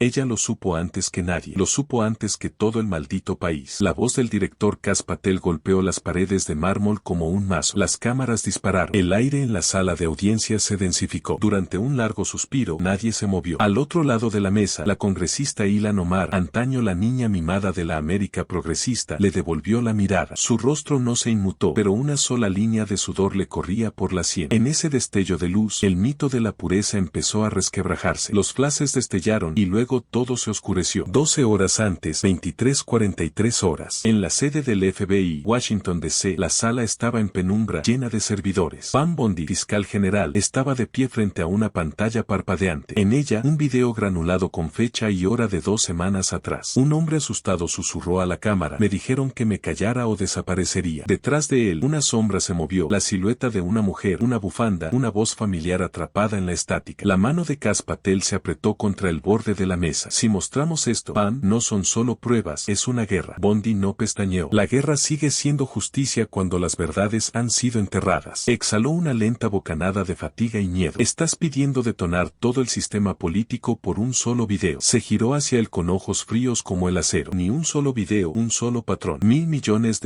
Ella lo supo antes que nadie. Lo supo antes que todo el maldito país. La voz del director Kash Patel golpeó las paredes de mármol como un mazo. Las cámaras dispararon. El aire en la sala de audiencias se densificó. Durante un largo suspiro, nadie se movió. Al otro lado de la mesa, la congresista Ilhan Omar, antaño la niña mimada de la América progresista, le devolvió la mirada. Su rostro no se inmutó, pero una sola línea de sudor le corría por la sien. En ese destello de luz, el mito de la pureza empezó a resquebrajarse. Los flashes destellaron y luego todo se oscureció. 12 horas antes, 23:43 horas. En la sede del FBI, Washington D.C., la sala estaba en penumbra, llena de servidores. Pam Bondi, fiscal general, estaba de pie frente a una pantalla parpadeante. En ella, un video granulado con fecha y hora de 2 semanas atrás. Un hombre asustado susurró a la cámara: me dijeron que me callara o desaparecería. Detrás de él, una sombra se movió, la silueta de una mujer, una bufanda, una voz familiar atrapada en la estática. La mano de Kash Patel se apretó contra el borde de la mesa. Si mostramos esto, Pam, no son solo pruebas, es una guerra. Bondi no pestañeó. La guerra sigue siendo justicia cuando las verdades han sido enterradas. Exhaló una lenta bocanada de fatiga y miedo. Estás pidiendo detonar todo el sistema político por un solo video. Se giró hacia él con ojos fríos como el acero. Ni un solo video, un solo patrón. $1.000 millones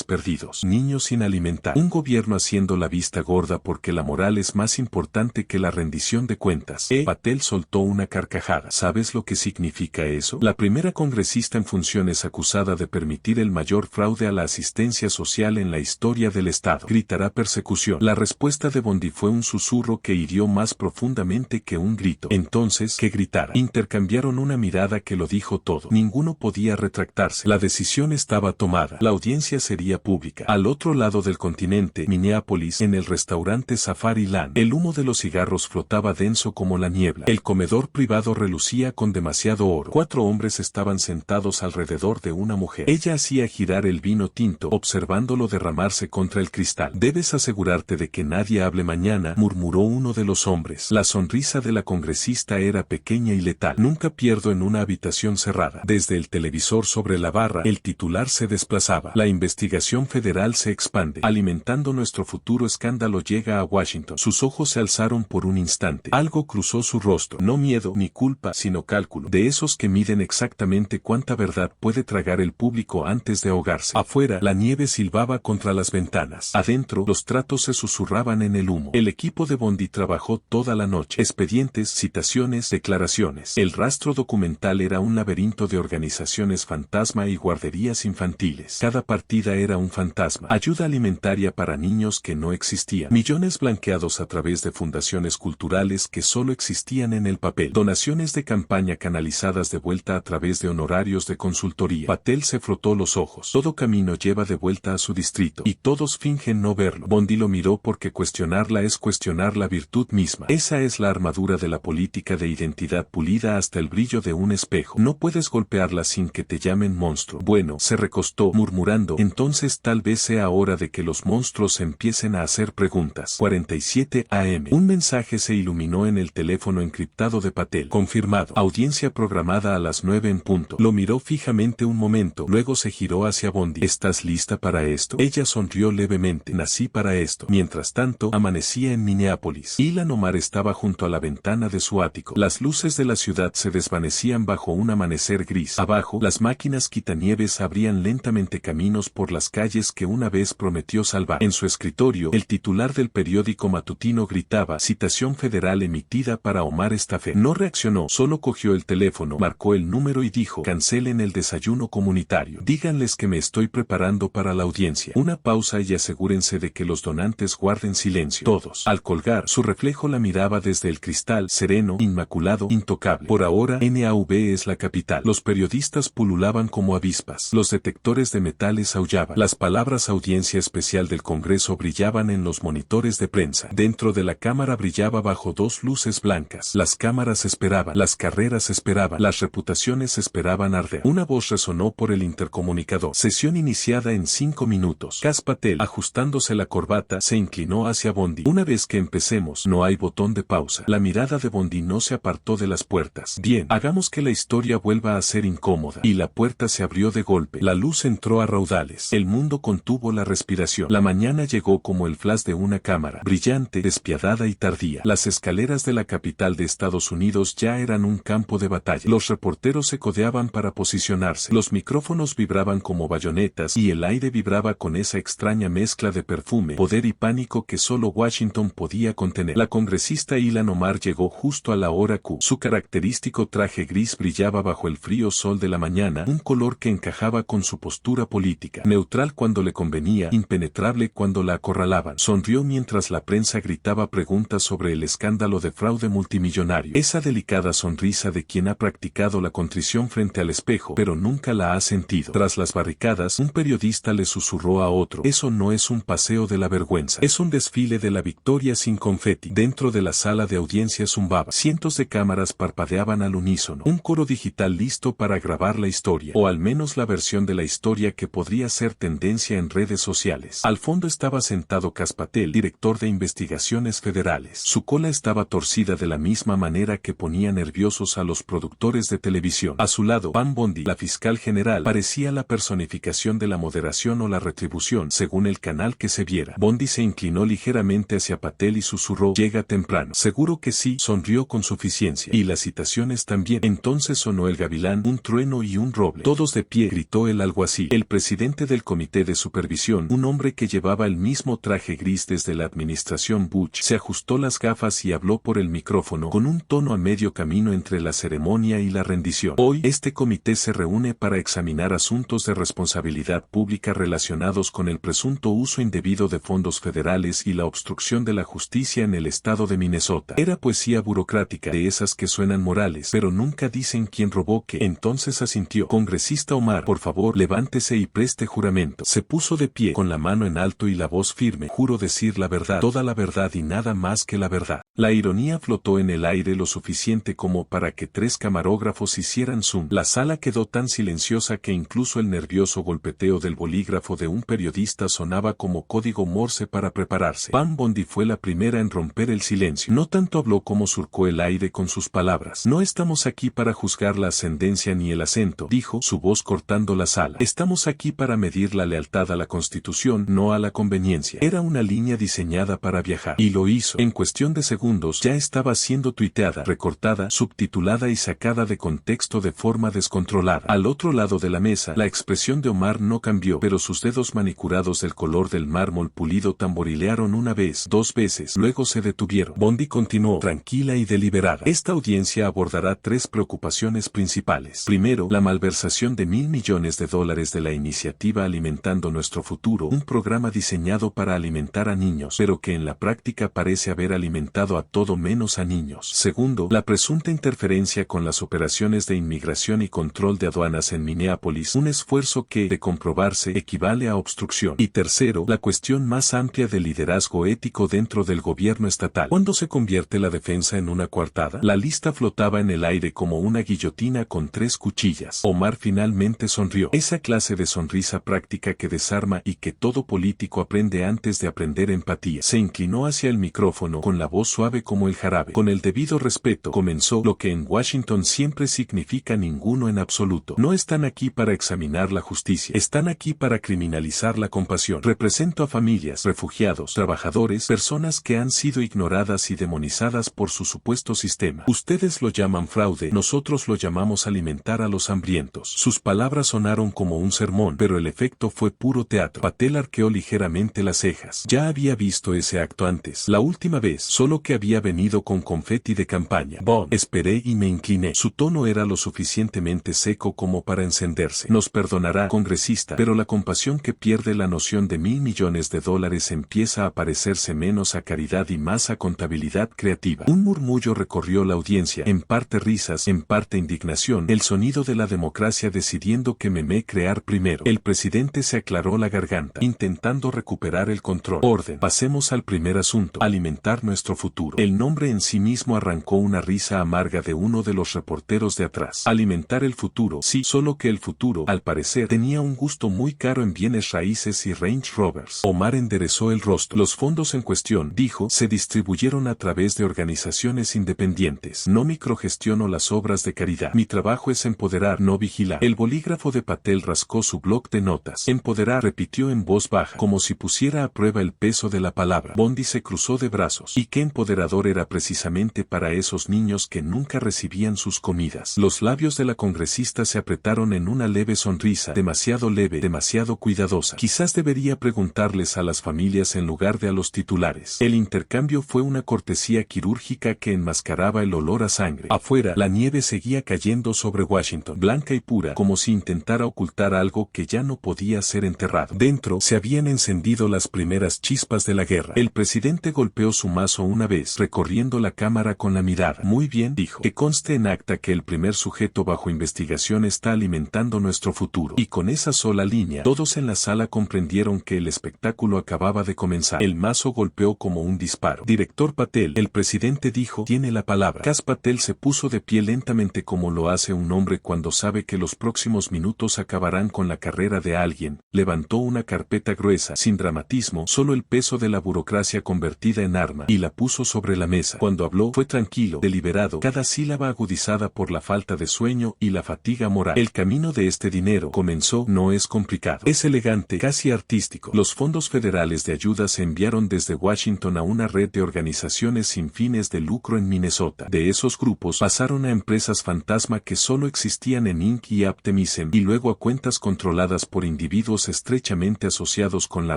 perdidos. Niños sin alimentar. Un gobierno haciendo la vista gorda porque la moral es más importante que la rendición de cuentas. Patel soltó una carcajada. ¿Sabes lo que significa eso? La primera congresista en funciones acusada de permitir el mayor fraude a la asistencia social en la historia del Estado. Gritará persecución. La respuesta de Bondi fue un susurro que hirió más profundamente que un grito. Entonces, que gritara. Intercambiaron una mirada que lo dijo todo. Ninguno podía retractarse. La decisión estaba tomada. La audiencia sería pública. Al otro lado del continente, Minneapolis, en el restaurante Safari Land, el humo de los cigarros flotaba denso como la niebla. El comedor privado relucía con demasiado oro. 4 hombres estaban sentados alrededor de una mujer. Ella hacía girar el vino tinto, observándolo derramarse contra el cristal. Debes asegurarte de que nadie hable mañana, murmuró uno de los hombres. La sonrisa de la congresista era pequeña y letal. Nunca pierdo en una habitación cerrada. Desde el televisor sobre la barra, el titular se desplazaba. La investigación federal se expande. Alimentando nuestro futuro escándalo llega a Washington. Sus ojos se alzaron por un instante. Algo cruzó su rostro. No miedo ni culpa, sino cálculo. De esos que miden exactamente cuánta verdad puede tragar el público antes de ahogarse. Afuera, la nieve silbaba contra las ventanas. Adentro, los tratos se susurraban en el humo. El equipo de Bondi trabajó toda la noche. Expedientes, citaciones, declaraciones. El rastro documental era un laberinto de organizaciones fantasma y guarderías infantiles. Cada partida era un fantasma. Ayuda alimentaria para niños que no existían. Millones blanqueados a través de fundaciones culturales que solo existían en el papel. Donaciones de campaña canalizadas de vuelta a través de honorarios de consultoría. Patel se frotó los ojos. Todo camino lleva de vuelta a su distrito. Y todos fingen no verlo. Bondi lo miró porque cuestionarla es cuestionar la virtud misma. Esa es la armadura de la política de identidad pulida hasta el brillo de un espejo. No puedes golpearla sin que te llamen monstruo. Bueno, se recostó, murmurando, entonces tal vez sea hora de que los monstruos empiecen a hacer preguntas. 47 AM. Un mensaje se iluminó en el teléfono encriptado de Patel. Confirmado. Audiencia programada a las 9 en punto. Lo miró fijamente un momento, luego se giró hacia Bondi. ¿Estás lista para esto? Ella sonrió levemente. Nací para esto. Mientras tanto, amanecía en Minneapolis. Ilhan Omar estaba junto a la ventana de su ático. Las luces de la ciudad se desvanecían bajo un amanecer gris. Abajo, las máquinas quitanieves abrían lentamente caminos por las calles que una vez prometió salvar. En su escritorio, el titular del periódico matutino gritaba: citación federal emitida para Omar Estafet. No reaccionó, solo cogió el teléfono, marcó el número y dijo: cancelen el desayuno comunitario. Díganles que me estoy preparando para la audiencia. Una pausa y asegúrense de que los donantes guarden silencio. Todos. Al colgar, su reflejo la miraba desde el cristal, sereno, inmaculado, intocable. Por ahora, NAV es la capital. Los periodistas pululaban como avispas. Los detectores de metales aullaban. Las palabras audiencia especial del Congreso brillaban en los monitores de prensa. Dentro de la cámara brillaba bajo 2 luces blancas. Las cámaras esperaban. Las carreras esperaban. Las reputaciones esperaban arder. Una voz resonó por el intercomunicador. Sesión iniciada en 5 minutos. Kash Patel, ajustándose la corbata, se inclinó hacia Bondi. Una vez que empecemos, no hay botón de pausa. La mirada de Bondi no se apartó de las puertas. Bien, hagamos que la historia vuelva a ser incómoda. Y la puerta se abrió de golpe. La luz entró a raudales. El mundo contuvo la respiración. La mañana llegó como el flash de una cámara, brillante, despiadada y tardía. Las escaleras de la capital de Estados Unidos ya eran un campo campo de batalla. Los reporteros se codeaban para posicionarse. Los micrófonos vibraban como bayonetas y el aire vibraba con esa extraña mezcla de perfume, poder y pánico que solo Washington podía contener. La congresista Ilhan Omar llegó justo a la hora Q. Su característico traje gris brillaba bajo el frío sol de la mañana, un color que encajaba con su postura política, neutral cuando le convenía, impenetrable cuando la acorralaban. Sonrió mientras la prensa gritaba preguntas sobre el escándalo de fraude multimillonario. Esa delicada sonrisa de quien ha practicado la contrición frente al espejo, pero nunca la ha sentido. Tras las barricadas, un periodista le susurró a otro: eso no es un paseo de la vergüenza, es un desfile de la victoria sin confeti. Dentro de la sala de audiencia zumbaba. Cientos de cámaras parpadeaban al unísono. Un coro digital listo para grabar la historia, o al menos la versión de la historia que podría ser tendencia en redes sociales. Al fondo estaba sentado Kash Patel, director de investigaciones federales. Su cola estaba torcida de la misma manera que ponía nerviosos a los productores de televisión. A su lado, Pam Bondi, la fiscal general, parecía la personificación de la moderación o la retribución, según el canal que se viera. Bondi se inclinó ligeramente hacia Patel y susurró: llega temprano. Seguro que sí, sonrió con suficiencia. Y las citaciones también. Entonces sonó el gavilán, un trueno y un roble. Todos de pie, gritó el alguacil. El presidente del comité de supervisión, un hombre que llevaba el mismo traje gris desde la administración Bush, se ajustó las gafas y habló por el micrófono con un tono a medio camino entre la ceremonia y la rendición. Hoy, este comité se reúne para examinar asuntos de responsabilidad pública relacionados con el presunto uso indebido de fondos federales y la obstrucción de la justicia en el estado de Minnesota. Era poesía burocrática, de esas que suenan morales, pero nunca dicen quién robó qué. Entonces asintió. Congresista Omar, por favor, levántese y preste juramento. Se puso de pie, con la mano en alto y la voz firme. Juro decir la verdad, toda la verdad y nada más que la verdad. La ironía flotó en el aire lo suficiente como para que 3 camarógrafos hicieran zoom. La sala quedó tan silenciosa que incluso el nervioso golpeteo del bolígrafo de un periodista sonaba como código Morse para prepararse. Pam Bondi fue la primera en romper el silencio. No tanto habló como surcó el aire con sus palabras. No estamos aquí para juzgar la ascendencia ni el acento, dijo, su voz cortando la sala. Estamos aquí para medir la lealtad a la Constitución, no a la conveniencia. Era una línea diseñada para viajar. Y lo hizo. En cuestión de segundos ya estaba siendo tuiteada, recortada, subtitulada y sacada de contexto de forma descontrolada. Al otro lado de la mesa, la expresión de Omar no cambió, pero sus dedos manicurados del color del mármol pulido tamborilearon una vez, 2 veces, luego se detuvieron. Bondi continuó, tranquila y deliberada. Esta audiencia abordará 3 preocupaciones principales. Primero, la malversación de $1.000 millones de la iniciativa Alimentando Nuestro Futuro, un programa diseñado para alimentar a niños, pero que en la práctica parece haber alimentado a todo menos a niños. Segundo, la presunta interferencia con las operaciones de inmigración y control de aduanas en Minneapolis, un esfuerzo que, de comprobarse, equivale a obstrucción. Y tercero, la cuestión más amplia del liderazgo ético dentro del gobierno estatal. ¿Cuándo se convierte la defensa en una coartada? La lista flotaba en el aire como una guillotina con 3 cuchillas. Omar finalmente sonrió. Esa clase de sonrisa práctica que desarma y que todo político aprende antes de aprender empatía. Se inclinó hacia el micrófono con la voz suave como el jarabe. Con el debido respeto, comenzó, lo que en Washington siempre significa ninguno en absoluto. No están aquí para examinar la justicia. Están aquí para criminalizar la compasión. Represento a familias, refugiados, trabajadores, personas que han sido ignoradas y demonizadas por su supuesto sistema. Ustedes lo llaman fraude, nosotros lo llamamos alimentar a los hambrientos. Sus palabras sonaron como un sermón, pero el efecto fue puro teatro. Patel arqueó ligeramente las cejas. Ya había visto ese acto antes. La última vez, solo que había venido con confeti de campaña. Bon. Esperé y me incliné. Su tono era lo suficientemente seco como para encenderse. Nos perdonará, congresista, pero la compasión que pierde la noción de $1.000 millones empieza a parecerse menos a caridad y más a contabilidad creativa. Un murmullo recorrió la audiencia, en parte risas, en parte indignación, el sonido de la democracia decidiendo que meme crear primero. El presidente se aclaró la garganta, intentando recuperar el control. Orden. Pasemos al primer asunto. Alimentar nuestro futuro. El nombre en sí mismo arrancó una risa amarga de uno de los reporteros de atrás. Alimentar el futuro. Sí, solo que el futuro, al parecer, tenía un gusto muy caro en bienes raíces y Range Rovers. Omar enderezó el rostro. Los fondos en cuestión, dijo, se distribuyeron a través de organizaciones independientes. No microgestiono las obras de caridad. Mi trabajo es empoderar, no vigilar. El bolígrafo de Patel rascó su bloc de notas. Empoderar, repitió en voz baja, como si pusiera a prueba el peso de la palabra. Bondi se cruzó de brazos. ¿Y qué empoderar? moderador era precisamente para esos niños que nunca recibían sus comidas. Los labios de la congresista se apretaron en una leve sonrisa, demasiado leve, demasiado cuidadosa. Quizás debería preguntarles a las familias en lugar de a los titulares. El intercambio fue una cortesía quirúrgica que enmascaraba el olor a sangre. Afuera, la nieve seguía cayendo sobre Washington, blanca y pura, como si intentara ocultar algo que ya no podía ser enterrado. Dentro, se habían encendido las primeras chispas de la guerra. El presidente golpeó su mazo una vez, recorriendo la cámara con la mirada. Muy bien, dijo. Que conste en acta que el primer sujeto bajo investigación está alimentando nuestro futuro. Y con esa sola línea, todos en la sala comprendieron que el espectáculo acababa de comenzar. El mazo golpeó como un disparo. Director Patel, el presidente dijo, tiene la palabra. Kash Patel se puso de pie lentamente como lo hace un hombre cuando sabe que los próximos minutos acabarán con la carrera de alguien. Levantó una carpeta gruesa, sin dramatismo, solo el peso de la burocracia convertida en arma, y la puso sobre la mesa. Cuando habló, fue tranquilo, deliberado, cada sílaba agudizada por la falta de sueño y la fatiga moral. El camino de este dinero, comenzó, no es complicado. Es elegante, casi artístico. Los fondos federales de ayuda se enviaron desde Washington a una red de organizaciones sin fines de lucro en Minnesota. De esos grupos pasaron a empresas fantasma que solo existían en Inc. y Optimism, y luego a cuentas controladas por individuos estrechamente asociados con la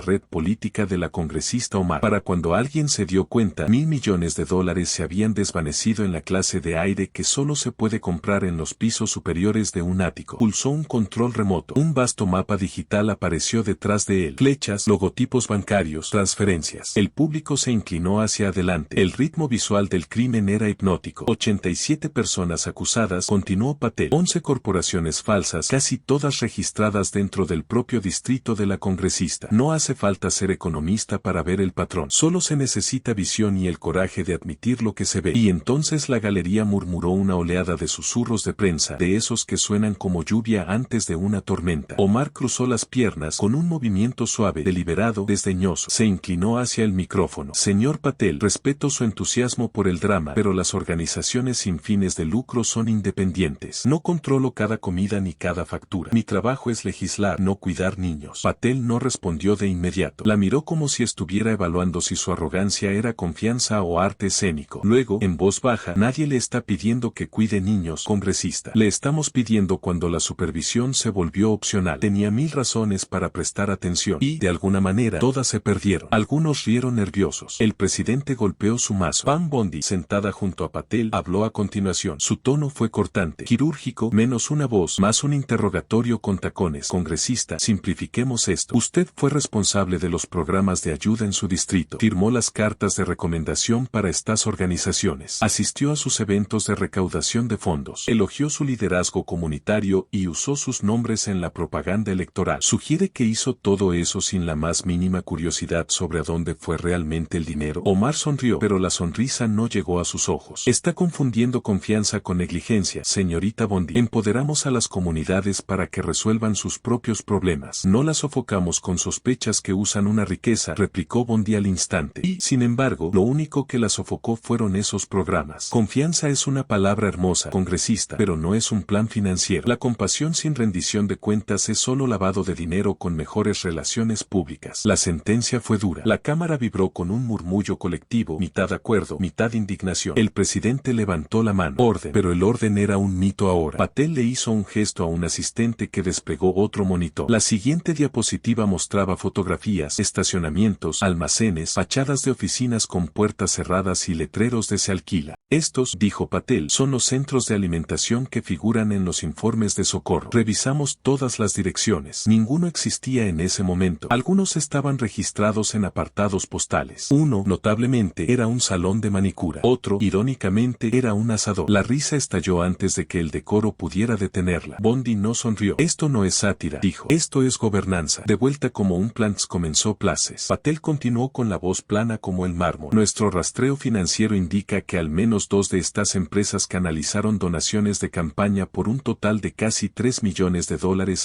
red política de la congresista Omar. Para cuando alguien se dio cuenta, $1,000 millones se habían desvanecido en la clase de aire que solo se puede comprar en los pisos superiores de un ático. Pulsó un control remoto. Un vasto mapa digital apareció detrás de él. Flechas, logotipos bancarios, transferencias. El público se inclinó hacia adelante. El ritmo visual del crimen era hipnótico. 87 personas acusadas, continuó Patel. 11 corporaciones falsas, casi todas registradas dentro del propio distrito de la congresista. No hace falta ser economista para ver el patrón. Solo se necesita visión y el coraje de admitir lo que se ve. Y entonces la galería murmuró una oleada de susurros de prensa, de esos que suenan como lluvia antes de una tormenta. Omar cruzó las piernas con un movimiento suave, deliberado, desdeñoso. Se inclinó hacia el micrófono. Señor Patel, respeto su entusiasmo por el drama, pero las organizaciones sin fines de lucro son independientes. No controlo cada comida ni cada factura. Mi trabajo es legislar, no cuidar niños. Patel no respondió de inmediato. La miró como si estuviera evaluando si su arrogancia era confianza o arte escénico. Luego, en voz baja, nadie le está pidiendo que cuide niños, congresista. Le estamos pidiendo cuando la supervisión se volvió opcional. Tenía 1000 razones para prestar atención y, de alguna manera, todas se perdieron. Algunos rieron nerviosos. El presidente golpeó su mazo. Pam Bondi, sentada junto a Patel, habló a continuación. Su tono fue cortante, quirúrgico, menos una voz, más un interrogatorio con tacones. Congresista, simplifiquemos esto. Usted fue responsable de los programas de ayuda en su distrito. Firmó las cartas de recomendación para estas organizaciones. Asistió a sus eventos de recaudación de fondos. Elogió su liderazgo comunitario y usó sus nombres en la propaganda electoral. ¿Sugiere que hizo todo eso sin la más mínima curiosidad sobre a dónde fue realmente el dinero? Omar sonrió, pero la sonrisa no llegó a sus ojos. Está confundiendo confianza con negligencia, señorita Bondi. Empoderamos a las comunidades para que resuelvan sus propios problemas. No las sofocamos con sospechas que usan una riqueza, replicó Bondi al instante. Y, sin embargo, lo único que la sofocó fueron esos programas. Confianza es una palabra hermosa, congresista, pero no es un plan financiero. La compasión sin rendición de cuentas es solo lavado de dinero con mejores relaciones públicas. La sentencia fue dura. La cámara vibró con un murmullo colectivo, mitad acuerdo, mitad indignación. El presidente levantó la mano. Orden. Pero el orden era un mito ahora. Patel le hizo un gesto a un asistente que desplegó otro monitor. La siguiente diapositiva mostraba fotografías, estacionamientos, almacenes, fachadas de oficinas con puertas cerradas y letreros de se alquila. Estos, dijo Patel, son los centros de alimentación que figuran en los informes de socorro. Revisamos todas las direcciones. Ninguno existía en ese momento. Algunos estaban registrados en apartados postales. Uno, notablemente, era un salón de manicura. Otro, irónicamente, era un asador. La risa estalló antes de que el decoro pudiera detenerla. Bondi no sonrió. Esto no es sátira, dijo. Esto es gobernanza. De vuelta como un plants, comenzó Places. Patel continuó con la voz plana como el mármol. Nuestro rastreo financiero indica que al menos 2 de estas empresas canalizaron donaciones de campaña por un total de casi $3 millones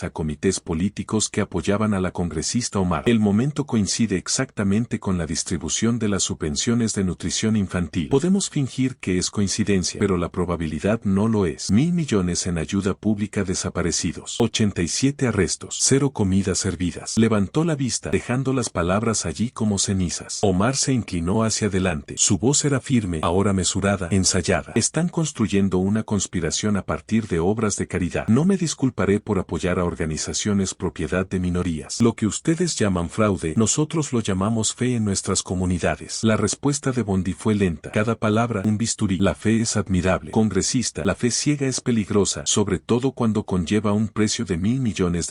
a comités políticos que apoyaban a la congresista Omar. El momento coincide exactamente con la distribución de las subvenciones de nutrición infantil. Podemos fingir que es coincidencia, pero la probabilidad no lo es. 1,000 millones en ayuda pública desaparecidos. 87 arrestos. 0 comidas servidas. Levantó la vista, dejando las palabras allí como cenizas. Omar se inclinó hacia adelante. adelante. Su voz era firme, ahora mesurada, ensayada. Están construyendo una conspiración a partir de obras de caridad. No me disculparé por apoyar a organizaciones propiedad de minorías. Lo que ustedes llaman fraude, nosotros lo llamamos fe en nuestras comunidades. La respuesta de Bondi fue lenta. Cada palabra un bisturí. La fe es admirable. Congresista, la fe ciega es peligrosa, sobre todo cuando conlleva un precio de $1.000 millones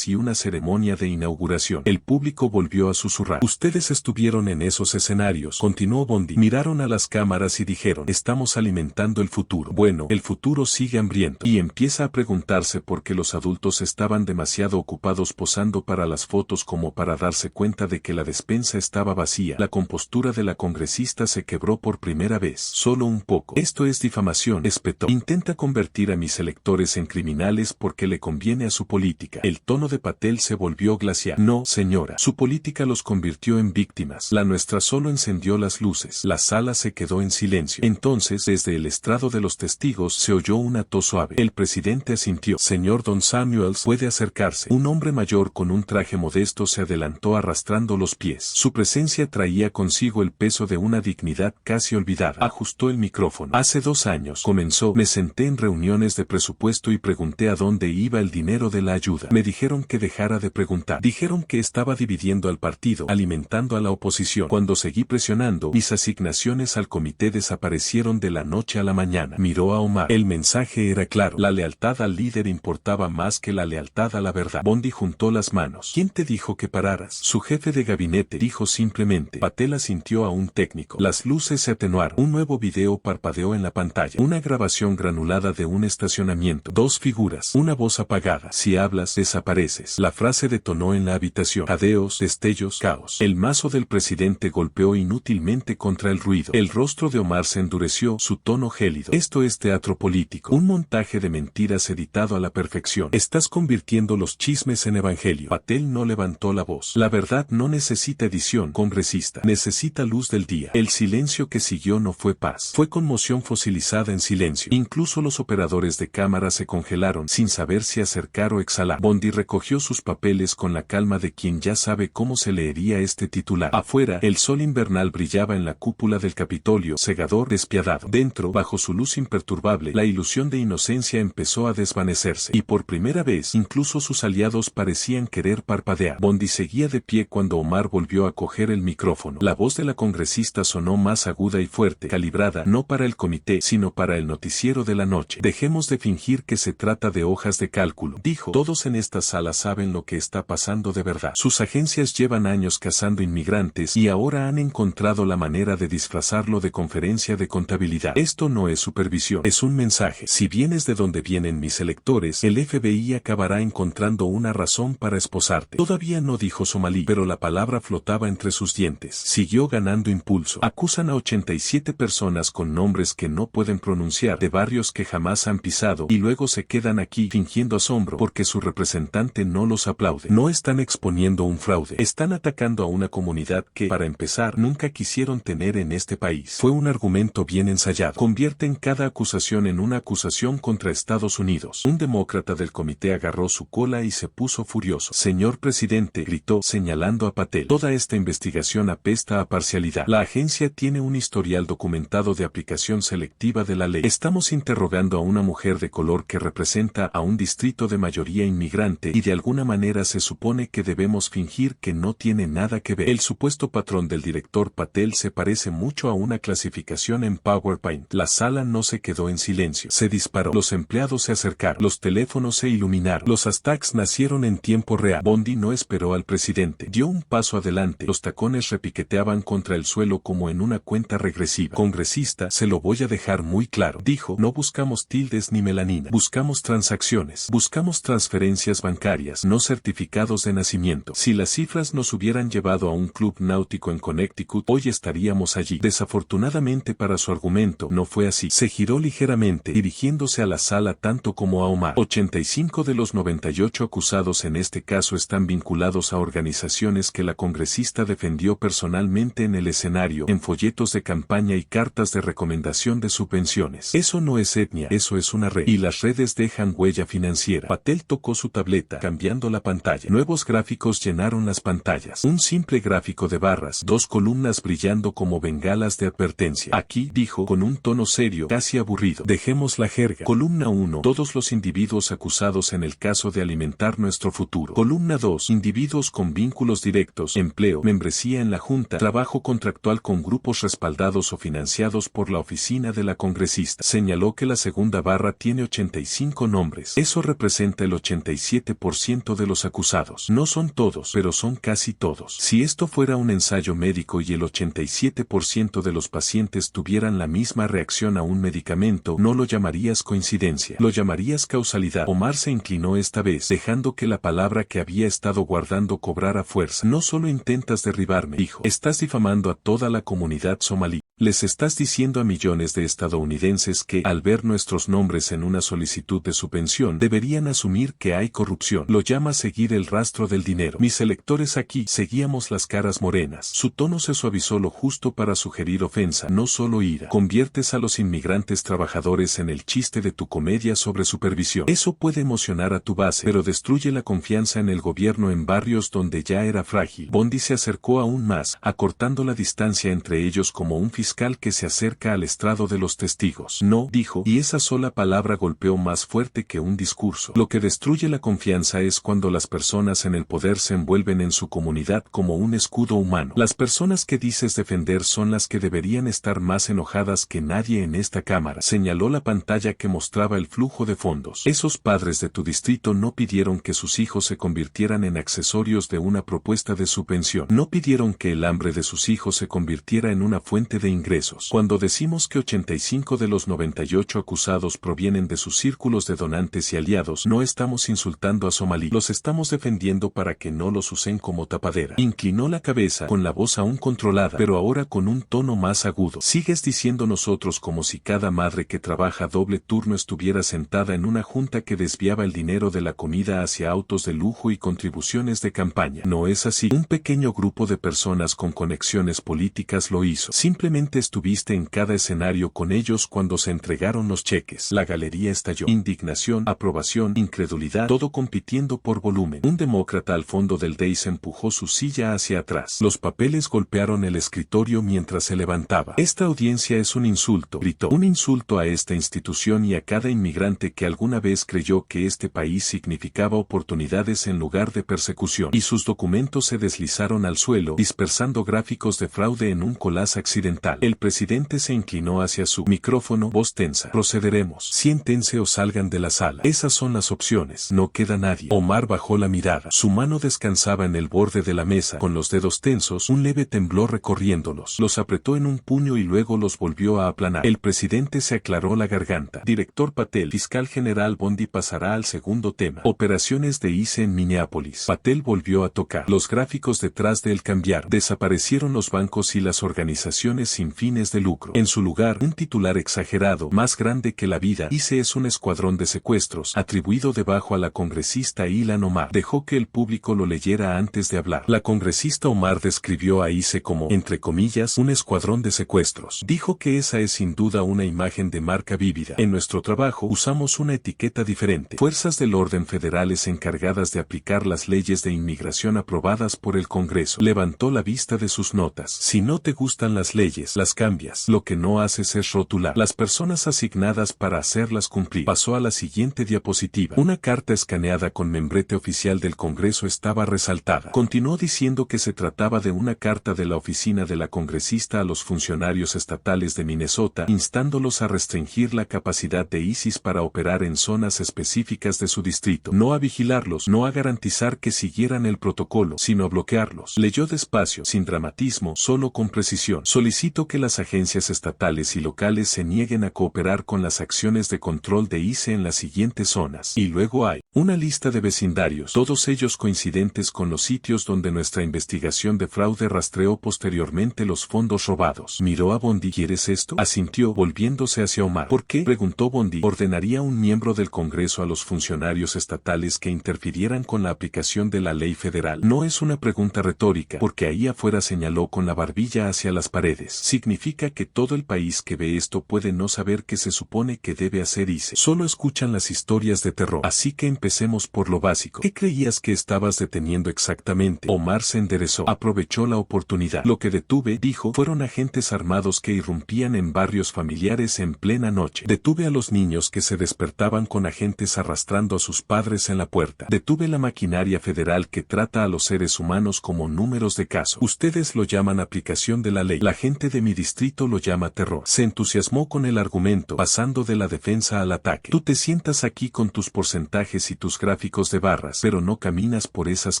y una ceremonia de inauguración. El público volvió a susurrar. Ustedes estuvieron en esos escenarios, continuó Bondi. Miraron a las cámaras y dijeron, estamos alimentando el futuro. Bueno, el futuro sigue hambriento. Y empieza a preguntarse por qué los adultos estaban demasiado ocupados posando para las fotos como para darse cuenta de que la despensa estaba vacía. La compostura de la congresista se quebró por primera vez. Solo un poco. Esto es difamación, espetó. Intenta convertir a mis electores en criminales porque le conviene a su política. El tono de Patel se volvió glacial. No, señora. Su política los convirtió en víctimas. La nuestra solo encendió las luces. La sala se quedó en silencio. Entonces, desde el estrado de los testigos se oyó una tos suave. El presidente asintió. Señor Don Samuels, puede acercarse. Un hombre mayor con un traje modesto se adelantó arrastrando los pies. Su presencia traía consigo el peso de una dignidad casi olvidada. Ajustó el micrófono. Hace 2 años, comenzó, me senté en reuniones de presupuesto y pregunté a dónde iba el dinero de la ayuda. Me dijeron que dejara de preguntar. Dijeron que estaba dividiendo al partido, alimentando a la oposición. Cuando seguí presionando, mis asignaciones al comité desaparecieron de la noche a la mañana. Miró a Omar. El mensaje era claro. La lealtad al líder importaba más que la lealtad a la verdad. Bondi juntó las manos. ¿Quién te dijo que pararas? Su jefe de gabinete dijo simplemente. Patel asintió a un técnico. Las luces se atenuaron. Un nuevo video parpadeó en la pantalla. Una grabación granulada de un estacionamiento. 2 figuras. Una voz apagada. Si hablas, desapareces. La frase detonó en la habitación. Jadeos, destellos, caos. El mazo del presidente golpeó inútilmente contra el ruido. El rostro de Omar se endureció, su tono gélido. Esto es teatro político. Un montaje de mentiras editado a la perfección. Estás convirtiendo los chismes en evangelio. Patel no levantó la voz. La verdad no necesita edición, congresista. Necesita luz del día. El silencio que siguió no fue paz. Fue conmoción fosilizada en silencio. Incluso los operadores de cámara se congelaron sin saber si acercar o exhalar. Bondi recogió sus papeles con la calma de quien ya sabe cómo se leería este titular. Afuera, el sol invernal brillaba en la cúpula del Capitolio, cegador, despiadado. Dentro, bajo su luz imperturbable, la ilusión de inocencia empezó a desvanecerse. Y por primera vez, incluso sus aliados parecían querer parpadear. Bondi seguía de pie cuando Omar volvió a coger el micrófono. La voz de la congresista sonó más aguda y fuerte, calibrada no para el comité, sino para el noticiero de la noche. Dejemos de fingir que se trata de hojas de cálculo, dijo. Todos en esta sala saben lo que está pasando de verdad. Sus agencias llevan años cazando inmigrantes y ahora han encontrado la manera de disfrazarlo de conferencia de contabilidad. Esto no es supervisión, es un mensaje. Si vienes de donde vienen mis electores, el FBI acabará encontrando una razón para esposarte. Todavía no dijo somalí, pero la palabra flotaba entre sus dientes. Siguió ganando impulso. Acusan a 87 personas con nombres que no pueden pronunciar, de barrios que jamás han pisado, y luego se quedan aquí fingiendo asombro porque su representante no los aplaude. No están exponiendo un fraude. Están atacando a una comunidad que, para empezar, nunca quisieron tener en este país. Fue un argumento bien ensayado. Convierten cada acusación en una acusación contra Estados Unidos. Un demócrata del comité agarró su cola y se puso furioso. Señor presidente, gritó, señalando a Patel. Toda esta investigación apesta a parcialidad. La agencia tiene un historial documentado de aplicación selectiva de la ley. Estamos interrogando a una mujer de color que representa a un distrito de mayoría inmigrante y de alguna manera se supone que debemos fingir que no tiene nada que ver. El supuesto patrón del director Patel se parece mucho a una clasificación en PowerPoint. La sala no se quedó en silencio. Se disparó. Los empleados se acercaron. Los teléfonos se iluminaron. Los hashtags nacieron en tiempo real. Bondi no esperó al presidente. Dio un paso adelante. Los tacones repiqueteaban contra el suelo como en una cuenta regresiva. Congresista, se lo voy a dejar muy claro. Dijo, no buscamos tildes ni melanina. Buscamos transacciones. Buscamos transferencias bancarias, no certificados de nacimiento. Si las cifras nos hubieran llevado a un club náutico en Connecticut, hoy estaríamos allí. Desafortunadamente para su argumento, no fue así. Se giró ligeramente, dirigiéndose a la sala tanto como a Omar. 85 de los 98 acusados en este caso están vinculados a organizaciones que la congresista defendió personalmente en el escenario, en folletos de campaña y cartas de recomendación de subvenciones. Eso no es etnia, eso es una red. Y las redes dejan huella financiera. Patel tocó su tableta, cambiando la pantalla. Nuevos gráficos llenaron las pantallas. Un simple gráfico de barras, 2 columnas brillando sonando como bengalas de advertencia. Aquí, dijo, con un tono serio, casi aburrido. Dejemos la jerga. Columna 1. Todos los individuos acusados en el caso de alimentar nuestro futuro. Columna 2. Individuos con vínculos directos, empleo, membresía en la Junta, trabajo contractual con grupos respaldados o financiados por la oficina de la congresista. Señaló que la segunda barra tiene 85 nombres. Eso representa el 87% de los acusados. No son todos, pero son casi todos. Si esto fuera un ensayo médico y el 87% de los pacientes tuvieran la misma reacción a un medicamento, no lo llamarías coincidencia, lo llamarías causalidad. Omar se inclinó esta vez, dejando que la palabra que había estado guardando cobrara fuerza. No solo intentas derribarme, dijo, estás difamando a toda la comunidad somalí. Les estás diciendo a millones de estadounidenses que, al ver nuestros nombres en una solicitud de subvención, deberían asumir que hay corrupción. Lo llama seguir el rastro del dinero. Mis electores aquí seguíamos las caras morenas. Su tono se suavizó lo justo para sugerir ofensa, no solo ira. Conviertes a los inmigrantes trabajadores en el chiste de tu comedia sobre supervisión. Eso puede emocionar a tu base, pero destruye la confianza en el gobierno en barrios donde ya era frágil. Bondi se acercó aún más, acortando la distancia entre ellos como un fiscal que se acerca al estrado de los testigos. No, dijo, y esa sola palabra golpeó más fuerte que un discurso. Lo que destruye la confianza es cuando las personas en el poder se envuelven en su comunidad como un escudo humano. Las personas que dices defender son las que deberían estar más enojadas que nadie en esta cámara. Señaló la pantalla que mostraba el flujo de fondos. Esos padres de tu distrito no pidieron que sus hijos se convirtieran en accesorios de una propuesta de subvención. No pidieron que el hambre de sus hijos se convirtiera en una fuente de ingresos. Cuando decimos que 85 de los 98 acusados provienen de sus círculos de donantes y aliados, no estamos insultando a Somalí, los estamos defendiendo para que no los usen como tapadera. Inclinó la cabeza, con la voz aún controlada, pero ahora con un tono más agudo. Sigues diciendo nosotros como si cada madre que trabaja doble turno estuviera sentada en una junta que desviaba el dinero de la comida hacia autos de lujo y contribuciones de campaña. No es así. Un pequeño grupo de personas con conexiones políticas lo hizo. Simplemente estuviste en cada escenario con ellos cuando se entregaron los cheques. La galería estalló. Indignación, aprobación, incredulidad, todo compitiendo por volumen. Un demócrata al fondo del dais empujó su silla hacia atrás. Los papeles golpearon el escritorio mientras se levantaba. Esta audiencia es un insulto, gritó. Un insulto a esta institución y a cada inmigrante que alguna vez creyó que este país significaba oportunidades en lugar de persecución. Y sus documentos se deslizaron al suelo, dispersando gráficos de fraude en un collage accidental. El presidente se inclinó hacia su micrófono, voz tensa. Procederemos. Siéntense o salgan de la sala. Esas son las opciones. No queda nadie. Omar bajó la mirada. Su mano descansaba en el borde de la mesa, con los dedos tensos, un leve temblor recorriéndolos. Los apretó en un puño y luego los volvió a aplanar. El presidente se aclaró la garganta. Director Patel, fiscal general Bondi pasará al segundo tema. Operaciones de ICE en Minneapolis. Patel volvió a tocar. Los gráficos detrás de él cambiaron. Desaparecieron los bancos y las organizaciones sin fines de lucro. En su lugar, un titular exagerado, más grande que la vida. ICE es un escuadrón de secuestros, atribuido debajo a la congresista Ilhan Omar. Dejó que el público lo leyera antes de hablar. La congresista Omar describió a ICE como, entre comillas, un escuadrón de secuestros. Dijo que esa es sin duda una imagen de marca vívida. En nuestro trabajo usamos una etiqueta diferente. Fuerzas del orden federales encargadas de aplicar las leyes de inmigración aprobadas por el Congreso. Levantó la vista de sus notas. Si no te gustan las leyes, las cambias. Lo que no haces es rotular. Las personas asignadas para hacerlas cumplir. Pasó a la siguiente diapositiva. Una carta escaneada con membrete oficial del Congreso estaba resaltada. Continuó diciendo que se trataba de una carta de la oficina de la congresista a los funcionarios estatales de Minnesota, instándolos a restringir la capacidad de ISIS para operar en zonas específicas de su distrito. No a vigilarlos, no a garantizar que siguieran el protocolo, sino a bloquearlos. Leyó despacio, sin dramatismo, solo con precisión. Solicito que las agencias estatales y locales se nieguen a cooperar con las acciones de control de ICE en las siguientes zonas. Y luego hay una lista de vecindarios, todos ellos coincidentes con los sitios donde nuestra investigación de fraude rastreó posteriormente los fondos robados. Miró a Bondi. ¿Quieres esto? Asintió, volviéndose hacia Omar. ¿Por qué? Preguntó Bondi. ¿Ordenaría un miembro del Congreso a los funcionarios estatales que interfirieran con la aplicación de la ley federal? No es una pregunta retórica, porque ahí afuera señaló con la barbilla hacia las paredes. Significa que todo el país que ve esto puede no saber qué se supone que debe hacer ICE. Solo escuchan las historias de terror. Así que empecemos por lo básico. ¿Qué creías que estabas deteniendo exactamente? Omar se enderezó. Aprovechó la oportunidad. Lo que detuvo detuve, dijo, fueron agentes armados que irrumpían en barrios familiares en plena noche. Detuve a los niños que se despertaban con agentes arrastrando a sus padres en la puerta. Detuve la maquinaria federal que trata a los seres humanos como números de caso. Ustedes lo llaman aplicación de la ley. La gente de mi distrito lo llama terror. Se entusiasmó con el argumento, pasando de la defensa al ataque. Tú te sientas aquí con tus porcentajes y tus gráficos de barras, pero no caminas por esas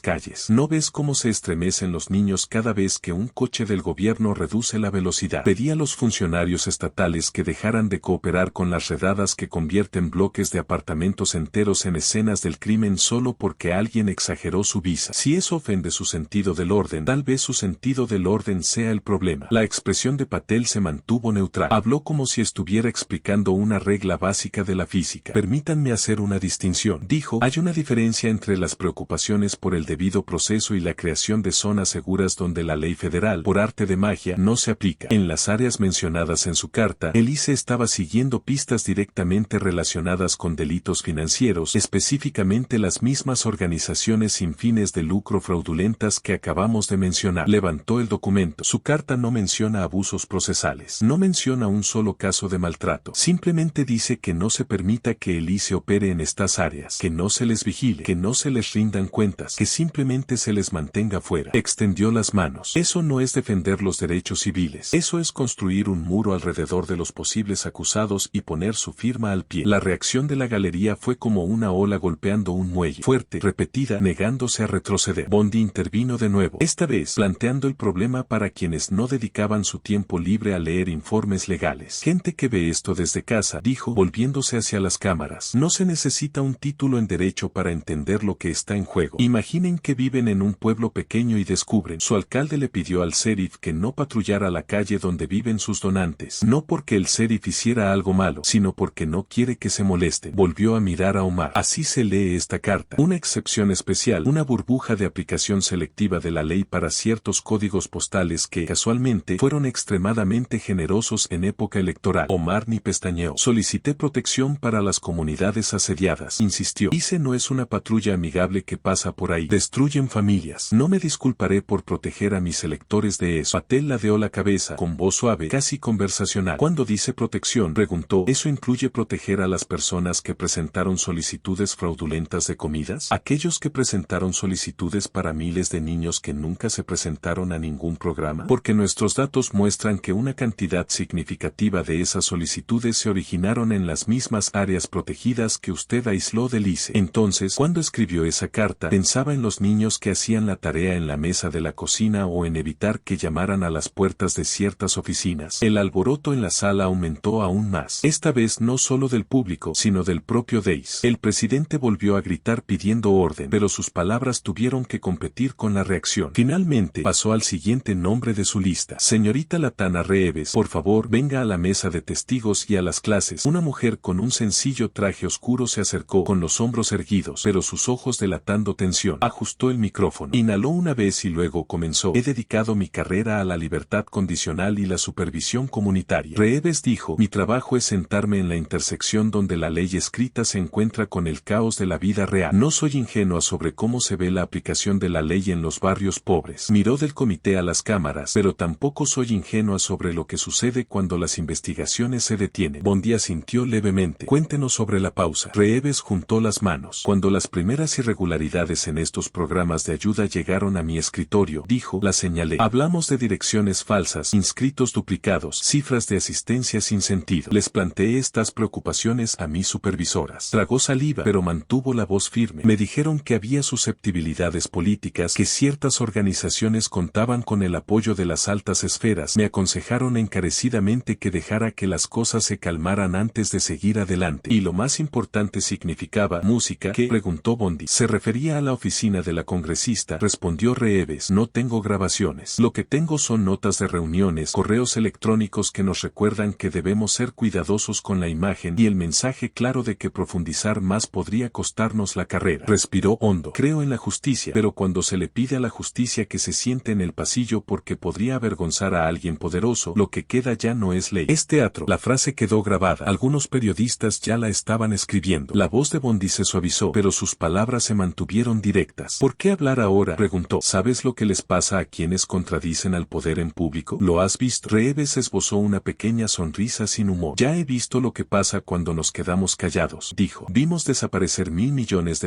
calles. ¿No ves cómo se estremecen los niños cada vez que un coche del gobierno reduce la velocidad? Pedí a los funcionarios estatales que dejaran de cooperar con las redadas que convierten bloques de apartamentos enteros en escenas del crimen solo porque alguien exageró su visa. Si eso ofende su sentido del orden, tal vez su sentido del orden sea el problema. La expresión de Patel se mantuvo neutral. Habló como si estuviera explicando una regla básica de la física. Permítanme hacer una distinción. Dijo, hay una diferencia entre las preocupaciones por el debido proceso y la creación de zonas seguras donde la ley federal, por arte de magia, no se aplica. En las áreas mencionadas en su carta, el ICE estaba siguiendo pistas directamente relacionadas con delitos financieros, específicamente las mismas organizaciones sin fines de lucro fraudulentas que acabamos de mencionar. Levantó el documento. Su carta no menciona abusos procesales. No menciona un solo caso de maltrato. Simplemente dice que no se permita que el ICE opere en estas áreas, que no se les vigile, que no se les rindan cuentas, que simplemente se les mantenga fuera. Extendió las manos. Eso no es defender los derechos civiles. Eso es construir un muro alrededor de los posibles acusados y poner su firma al pie. La reacción de la galería fue como una ola golpeando un muelle. Fuerte, repetida, negándose a retroceder. Bondi intervino de nuevo. Esta vez, planteando el problema para quienes no dedicaban su tiempo libre a leer informes legales. Gente que ve esto desde casa, dijo, volviéndose hacia las cámaras. No se necesita un título en derecho para entender lo que está en juego. Imaginen que viven en un pueblo pequeño y descubren. Su alcalde le pidió al sheriff que no patrullara la calle donde viven sus donantes. No porque el sheriff hiciera algo malo, sino porque no quiere que se molesten. Volvió a mirar a Omar. Así se lee esta carta. Una excepción especial, una burbuja de aplicación selectiva de la ley para ciertos códigos postales que, casualmente, fueron extremadamente generosos en época electoral. Omar ni pestañeó. Solicité protección para las comunidades asediadas. Insistió. ICE no es una patrulla amigable que pasa por ahí. Destruyen familias. No me disculparé por proteger a mis electores de eso. Patel ladeó la cabeza, con voz suave, casi conversacional. Cuando dice protección, preguntó, ¿eso incluye proteger a las personas que presentaron solicitudes fraudulentas de comidas? ¿Aquellos que presentaron solicitudes para miles de niños que nunca se presentaron a ningún programa? Porque nuestros datos muestran que una cantidad significativa de esas solicitudes se originaron en las mismas áreas protegidas que usted aisló del ICE. Entonces, cuando escribió esa carta, pensaba en los niños que hacían la tarea en la mesa de la cocina o en evitar que llamaran a las puertas de ciertas oficinas. El alboroto en la sala aumentó aún más. Esta vez no solo del público, sino del propio Days. El presidente volvió a gritar pidiendo orden, pero sus palabras tuvieron que competir con la reacción. Finalmente, pasó al siguiente nombre de su lista. Señorita Latana Reeves, por favor, venga a la mesa de testigos y a las clases. Una mujer con un sencillo traje oscuro se acercó, con los hombros erguidos, pero sus ojos delatando tensión. Ajustó el micrófono. Inhaló una vez y luego comenzó. He dedicado mi carrera a la libertad condicional y la supervisión comunitaria. Reeves dijo, mi trabajo es sentarme en la intersección donde la ley escrita se encuentra con el caos de la vida real. No soy ingenua sobre cómo se ve la aplicación de la ley en los barrios pobres. Miró del comité a las cámaras, pero tampoco soy ingenua sobre lo que sucede cuando las investigaciones se detienen. Bondi asintió levemente. Cuéntenos sobre la pausa. Reeves juntó las manos. Cuando las primeras irregularidades en estos programas de ayuda llegaron a mi escritorio, dijo, la señalé. Hablamos de direcciones falsas, inscritos duplicados, cifras de asistencia sin sentido. Les planteé estas preocupaciones a mis supervisoras. Tragó saliva, pero mantuvo la voz firme. Me dijeron que había susceptibilidades políticas, que ciertas organizaciones contaban con el apoyo de las altas esferas. Me aconsejaron encarecidamente que dejara que las cosas se calmaran antes de seguir adelante. Y lo más importante significaba música. ¿Qué? Preguntó Bondi. Se refería a la oficina de la congresista, respondió Reeves. No tengo grabaciones. Lo que tengo son notas de reuniones, correos electrónicos que nos recuerdan que debemos ser cuidadosos con la imagen y el mensaje claro de que profundizar más podría costarnos la carrera. Respiró hondo. Creo en la justicia, pero cuando se le pide a la justicia que se siente en el pasillo porque podría avergonzar a alguien poderoso, lo que queda ya no es ley. Es teatro. La frase quedó grabada. Algunos periodistas ya la estaban escribiendo. La voz de Bondi se suavizó, pero sus palabras se mantuvieron directas. ¿Por qué hablar ahora? Preguntó. ¿Sabes lo que les pasa a quienes contradicen utilicen al poder en público? ¿Lo has visto? Reeves esbozó una pequeña sonrisa sin humor. Ya he visto lo que pasa cuando nos quedamos callados, dijo. Vimos desaparecer $1.000 millones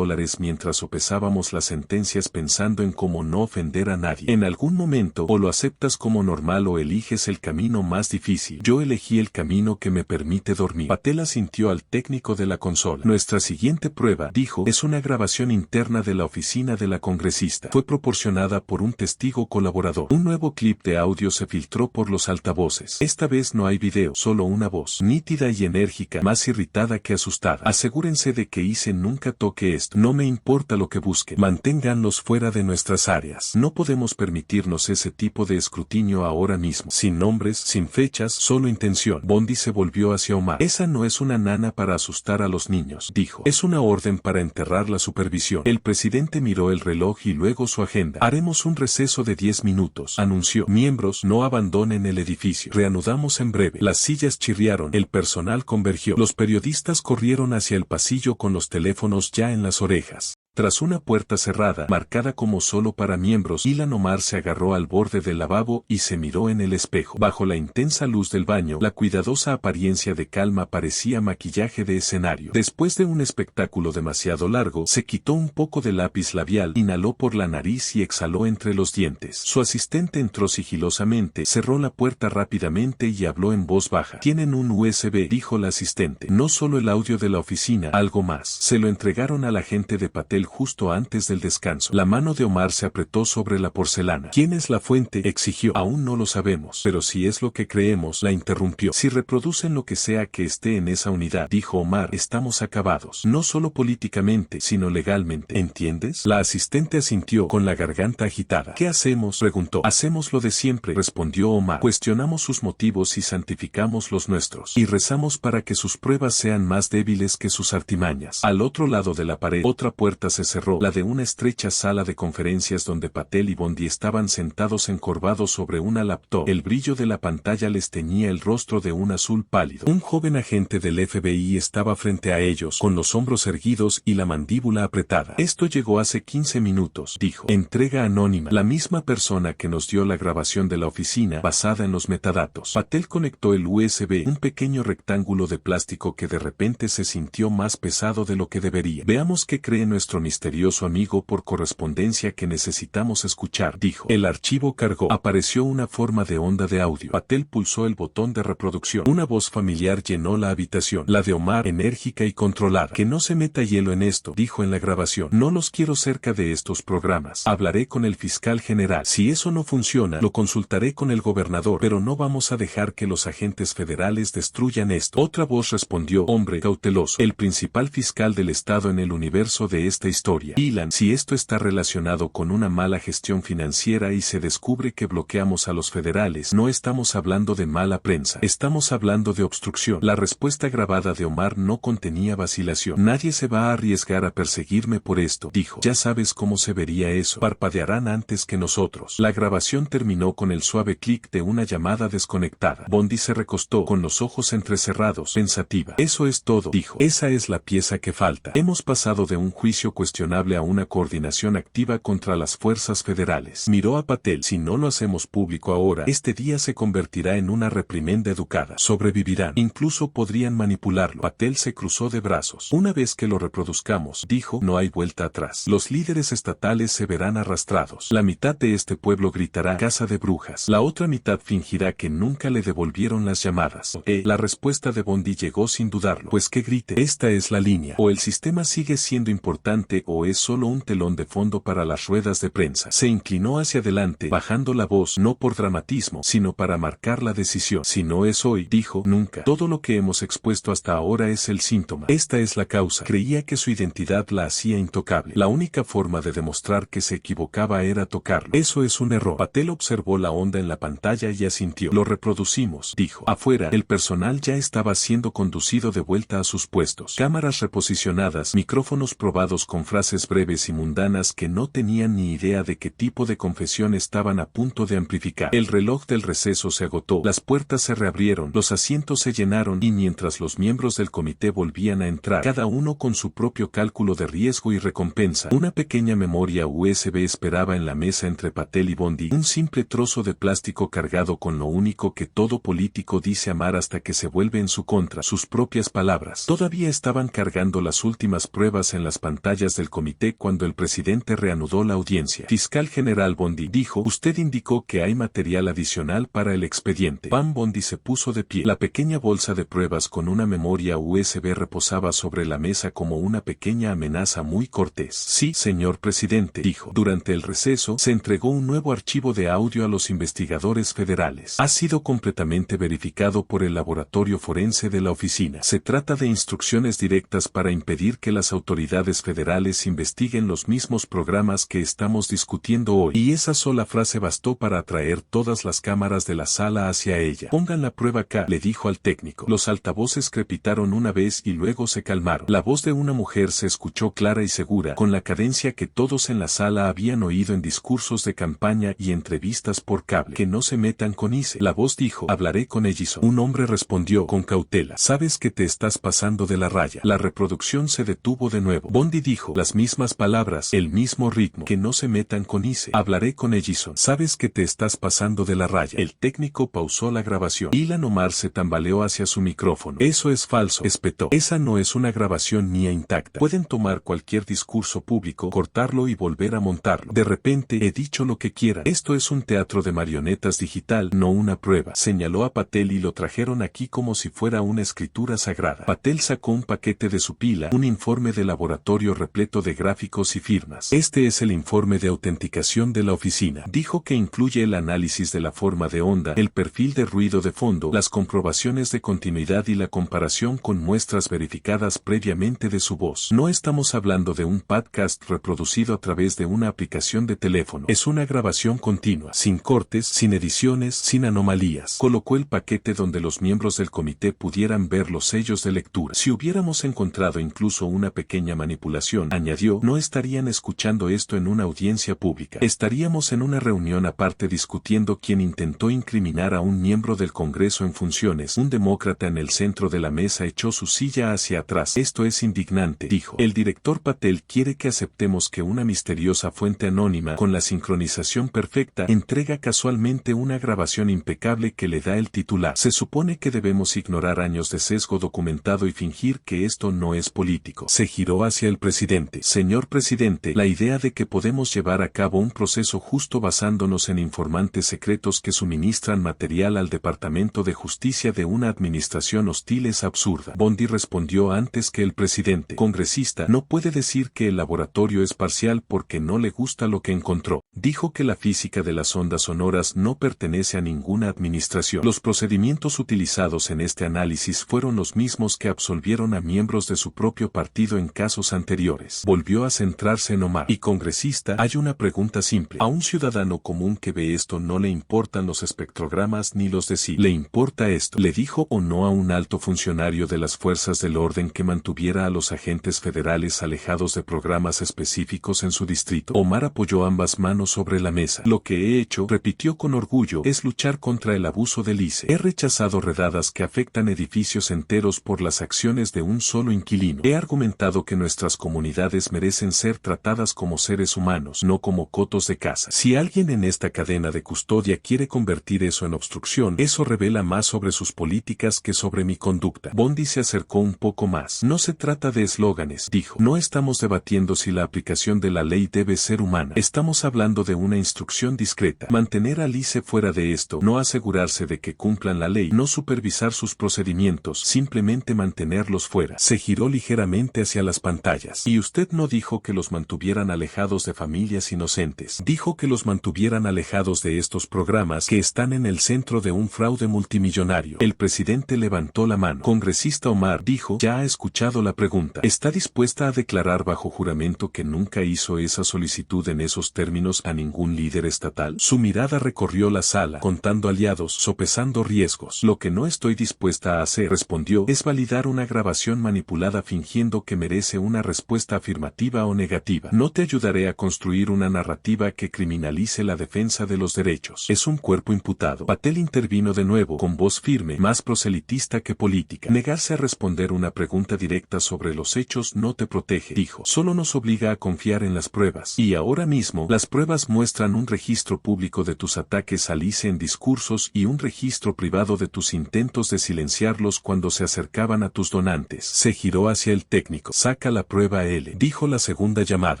mientras sopesábamos las sentencias pensando en cómo no ofender a nadie. En algún momento, o lo aceptas como normal o eliges el camino más difícil. Yo elegí el camino que me permite dormir. Patel asintió al técnico de la consola. Nuestra siguiente prueba, dijo, es una grabación interna de la oficina de la congresista. Fue proporcionada por un testigo colaborador. Un nuevo clip de audio se filtró por los altavoces. Esta vez no hay video, solo una voz, nítida y enérgica, más irritada que asustada. Asegúrense de que Ise nunca toque esto. No me importa lo que busquen. Manténganlos fuera de nuestras áreas. No podemos permitirnos ese tipo de escrutinio ahora mismo. Sin nombres, sin fechas, solo intención. Bondi se volvió hacia Omar. Esa no es una nana para asustar a los niños, dijo. Es una orden para enterrar la supervisión. El presidente miró el reloj y luego su agenda. Haremos un receso de 10 minutos, anunció. Miembros, no abandonen el edificio. Reanudamos en breve. Las sillas chirriaron. El personal convergió. Los periodistas corrieron hacia el pasillo con los teléfonos ya en las orejas. Tras una puerta cerrada, marcada como solo para miembros, Ilhan Omar se agarró al borde del lavabo y se miró en el espejo. Bajo la intensa luz del baño, la cuidadosa apariencia de calma parecía maquillaje de escenario. Después de un espectáculo demasiado largo, se quitó un poco de lápiz labial, inhaló por la nariz y exhaló entre los dientes. Su asistente entró sigilosamente, cerró la puerta rápidamente y habló en voz baja. Tienen un USB, dijo la asistente. No solo el audio de la oficina, algo más. Se lo entregaron al agente de Patel justo antes del descanso. La mano de Omar se apretó sobre la porcelana. ¿Quién es la fuente?, exigió. Aún no lo sabemos. Pero si es lo que creemos, la interrumpió. Si reproducen lo que sea que esté en esa unidad, dijo Omar, estamos acabados. No solo políticamente, sino legalmente. ¿Entiendes? La asistente asintió con la garganta agitada. ¿Qué hacemos?, preguntó. Hacemos lo de siempre, respondió Omar. Cuestionamos sus motivos y santificamos los nuestros. Y rezamos para que sus pruebas sean más débiles que sus artimañas. Al otro lado de la pared, otra puerta se cerró, la de una estrecha sala de conferencias donde Patel y Bondi estaban sentados encorvados sobre una laptop. El brillo de la pantalla les teñía el rostro de un azul pálido. Un joven agente del FBI estaba frente a ellos, con los hombros erguidos y la mandíbula apretada. Esto llegó hace 15 minutos, dijo. Entrega anónima. La misma persona que nos dio la grabación de la oficina, basada en los metadatos. Patel conectó el USB, un pequeño rectángulo de plástico que de repente se sintió más pesado de lo que debería. Veamos qué cree nuestro misterioso amigo por correspondencia que necesitamos escuchar, dijo. El archivo cargó. Apareció una forma de onda de audio. Patel pulsó el botón de reproducción. Una voz familiar llenó la habitación. La de Omar, enérgica y controlada. Que no se meta hielo en esto, dijo en la grabación. No los quiero cerca de estos programas. Hablaré con el fiscal general. Si eso no funciona, lo consultaré con el gobernador, pero no vamos a dejar que los agentes federales destruyan esto. Otra voz respondió, hombre cauteloso. El principal fiscal del estado en el universo de esta historia. Ilhan, si esto está relacionado con una mala gestión financiera y se descubre que bloqueamos a los federales, no estamos hablando de mala prensa. Estamos hablando de obstrucción. La respuesta grabada de Omar no contenía vacilación. Nadie se va a arriesgar a perseguirme por esto, dijo. Ya sabes cómo se vería eso. Parpadearán antes que nosotros. La grabación terminó con el suave clic de una llamada desconectada. Bondi se recostó con los ojos entrecerrados, pensativa. Eso es todo, dijo. Esa es la pieza que falta. Hemos pasado de un juicio cuestionable a una coordinación activa contra las fuerzas federales. Miró a Patel. Si no lo hacemos público ahora, este día se convertirá en una reprimenda educada. Sobrevivirán. Incluso podrían manipularlo. Patel se cruzó de brazos. Una vez que lo reproduzcamos, dijo, no hay vuelta atrás. Los líderes estatales se verán arrastrados. La mitad de este pueblo gritará casa de brujas. La otra mitad fingirá que nunca le devolvieron las llamadas. La respuesta de Bondi llegó sin dudarlo. Pues que grite. Esta es la línea. O el sistema sigue siendo importante o es solo un telón de fondo para las ruedas de prensa. Se inclinó hacia adelante, bajando la voz, no por dramatismo, sino para marcar la decisión. Si no es hoy, dijo, nunca. Todo lo que hemos expuesto hasta ahora es el síntoma. Esta es la causa. Creía que su identidad la hacía intocable. La única forma de demostrar que se equivocaba era tocarlo. Eso es un error. Patel observó la onda en la pantalla y asintió. Lo reproducimos, dijo. Afuera, el personal ya estaba siendo conducido de vuelta a sus puestos. Cámaras reposicionadas, micrófonos probados con con frases breves y mundanas que no tenían ni idea de qué tipo de confesión estaban a punto de amplificar. El reloj del receso se agotó, las puertas se reabrieron, los asientos se llenaron y mientras los miembros del comité volvían a entrar, cada uno con su propio cálculo de riesgo y recompensa, una pequeña memoria USB esperaba en la mesa entre Patel y Bondi, un simple trozo de plástico cargado con lo único que todo político dice amar hasta que se vuelve en su contra, sus propias palabras. Todavía estaban cargando las últimas pruebas en las pantallas del comité cuando el presidente reanudó la audiencia. Fiscal General Bondi dijo, usted indicó que hay material adicional para el expediente. Pam Bondi se puso de pie. La pequeña bolsa de pruebas con una memoria USB reposaba sobre la mesa como una pequeña amenaza muy cortés. Sí, señor presidente, dijo. Durante el receso, se entregó un nuevo archivo de audio a los investigadores federales. Ha sido completamente verificado por el laboratorio forense de la oficina. Se trata de instrucciones directas para impedir que las autoridades federales investiguen los mismos programas que estamos discutiendo hoy. Y esa sola frase bastó para atraer todas las cámaras de la sala hacia ella. Pongan la prueba acá, le dijo al técnico. Los altavoces crepitaron una vez y luego se calmaron. La voz de una mujer se escuchó clara y segura, con la cadencia que todos en la sala habían oído en discursos de campaña y entrevistas por cable. Que no se metan con ICE. La voz dijo, hablaré con Ellison. Un hombre respondió con cautela, sabes que te estás pasando de la raya. La reproducción se detuvo de nuevo. Bondi dijo, las mismas palabras, el mismo ritmo, que no se metan con ICE. Hablaré con Ellison. Sabes que te estás pasando de la raya. El técnico pausó la grabación. Ilan Omar se tambaleó hacia su micrófono. Eso es falso, espetó. Esa no es una grabación mía intacta. Pueden tomar cualquier discurso público, cortarlo y volver a montarlo. De repente he dicho lo que quieran. Esto es un teatro de marionetas digital, no una prueba. Señaló a Patel y lo trajeron aquí como si fuera una escritura sagrada. Patel sacó un paquete de su pila, un informe de laboratorio repleto de gráficos y firmas. Este es el informe de autenticación de la oficina. Dijo que incluye el análisis de la forma de onda, el perfil de ruido de fondo, las comprobaciones de continuidad y la comparación con muestras verificadas previamente de su voz. No estamos hablando de un podcast reproducido a través de una aplicación de teléfono. Es una grabación continua, sin cortes, sin ediciones, sin anomalías. Colocó el paquete donde los miembros del comité pudieran ver los sellos de lectura. Si hubiéramos encontrado incluso una pequeña manipulación, añadió, no estarían escuchando esto en una audiencia pública. Estaríamos en una reunión aparte discutiendo quién intentó incriminar a un miembro del Congreso en funciones. Un demócrata en el centro de la mesa echó su silla hacia atrás. Esto es indignante, dijo. El director Patel quiere que aceptemos que una misteriosa fuente anónima, con la sincronización perfecta, entrega casualmente una grabación impecable que le da el titular. Se supone que debemos ignorar años de sesgo documentado y fingir que esto no es político. Se giró hacia el presidente. Señor presidente, la idea de que podemos llevar a cabo un proceso justo basándonos en informantes secretos que suministran material al Departamento de Justicia de una administración hostil es absurda. Bondi respondió antes que el presidente. Congresista, no puede decir que el laboratorio es parcial porque no le gusta lo que encontró. Dijo que la física de las ondas sonoras no pertenece a ninguna administración. Los procedimientos utilizados en este análisis fueron los mismos que absolvieron a miembros de su propio partido en casos anteriores. Volvió a centrarse en Omar. Y congresista, hay una pregunta simple. A un ciudadano común que ve esto no le importan los espectrogramas ni los decibeles. ¿Le importa esto? ¿Le dijo o no a un alto funcionario de las fuerzas del orden que mantuviera a los agentes federales alejados de programas específicos en su distrito? Omar apoyó ambas manos sobre la mesa. Lo que he hecho, repitió con orgullo, es luchar contra el abuso del ICE. He rechazado redadas que afectan edificios enteros por las acciones de un solo inquilino. He argumentado que nuestras comunidades merecen ser tratadas como seres humanos, no como cotos de caza. Si alguien en esta cadena de custodia quiere convertir eso en obstrucción, eso revela más sobre sus políticas que sobre mi conducta. Bondi se acercó un poco más. No se trata de eslóganes, dijo. No estamos debatiendo si la aplicación de la ley debe ser humana. Estamos hablando de una instrucción discreta. Mantener al ICE fuera de esto, no asegurarse de que cumplan la ley, no supervisar sus procedimientos, simplemente mantenerlos fuera. Se giró ligeramente hacia las pantallas. Y usted no dijo que los mantuvieran alejados de familias inocentes. Dijo que los mantuvieran alejados de estos programas que están en el centro de un fraude multimillonario. El presidente levantó la mano. Congresista Omar, dijo, ya ha escuchado la pregunta. ¿Está dispuesta a declarar bajo juramento que nunca hizo esa solicitud en esos términos a ningún líder estatal? Su mirada recorrió la sala, contando aliados, sopesando riesgos. Lo que no estoy dispuesta a hacer, respondió, es validar una grabación manipulada fingiendo que merece una respuesta respuesta afirmativa o negativa. No te ayudaré a construir una narrativa que criminalice la defensa de los derechos. Es un cuerpo imputado. Patel intervino de nuevo, con voz firme, más proselitista que política. Negarse a responder una pregunta directa sobre los hechos no te protege, dijo. Solo nos obliga a confiar en las pruebas. Y ahora mismo, las pruebas muestran un registro público de tus ataques a Lice en discursos y un registro privado de tus intentos de silenciarlos cuando se acercaban a tus donantes. Se giró hacia el técnico. Saca la prueba L, dijo la segunda llamada.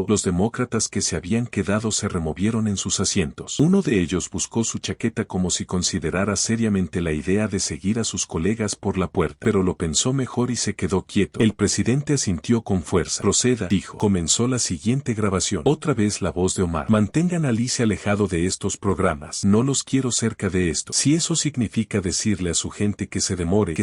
Los demócratas que se habían quedado se removieron en sus asientos. Uno de ellos buscó su chaqueta como si considerara seriamente la idea de seguir a sus colegas por la puerta, pero lo pensó mejor y se quedó quieto. El presidente asintió con fuerza. Proceda, dijo. Comenzó la siguiente grabación. Otra vez la voz de Omar. Mantengan a Lice alejado de estos programas. No los quiero cerca de esto. Si eso significa decirle a su gente que se demore.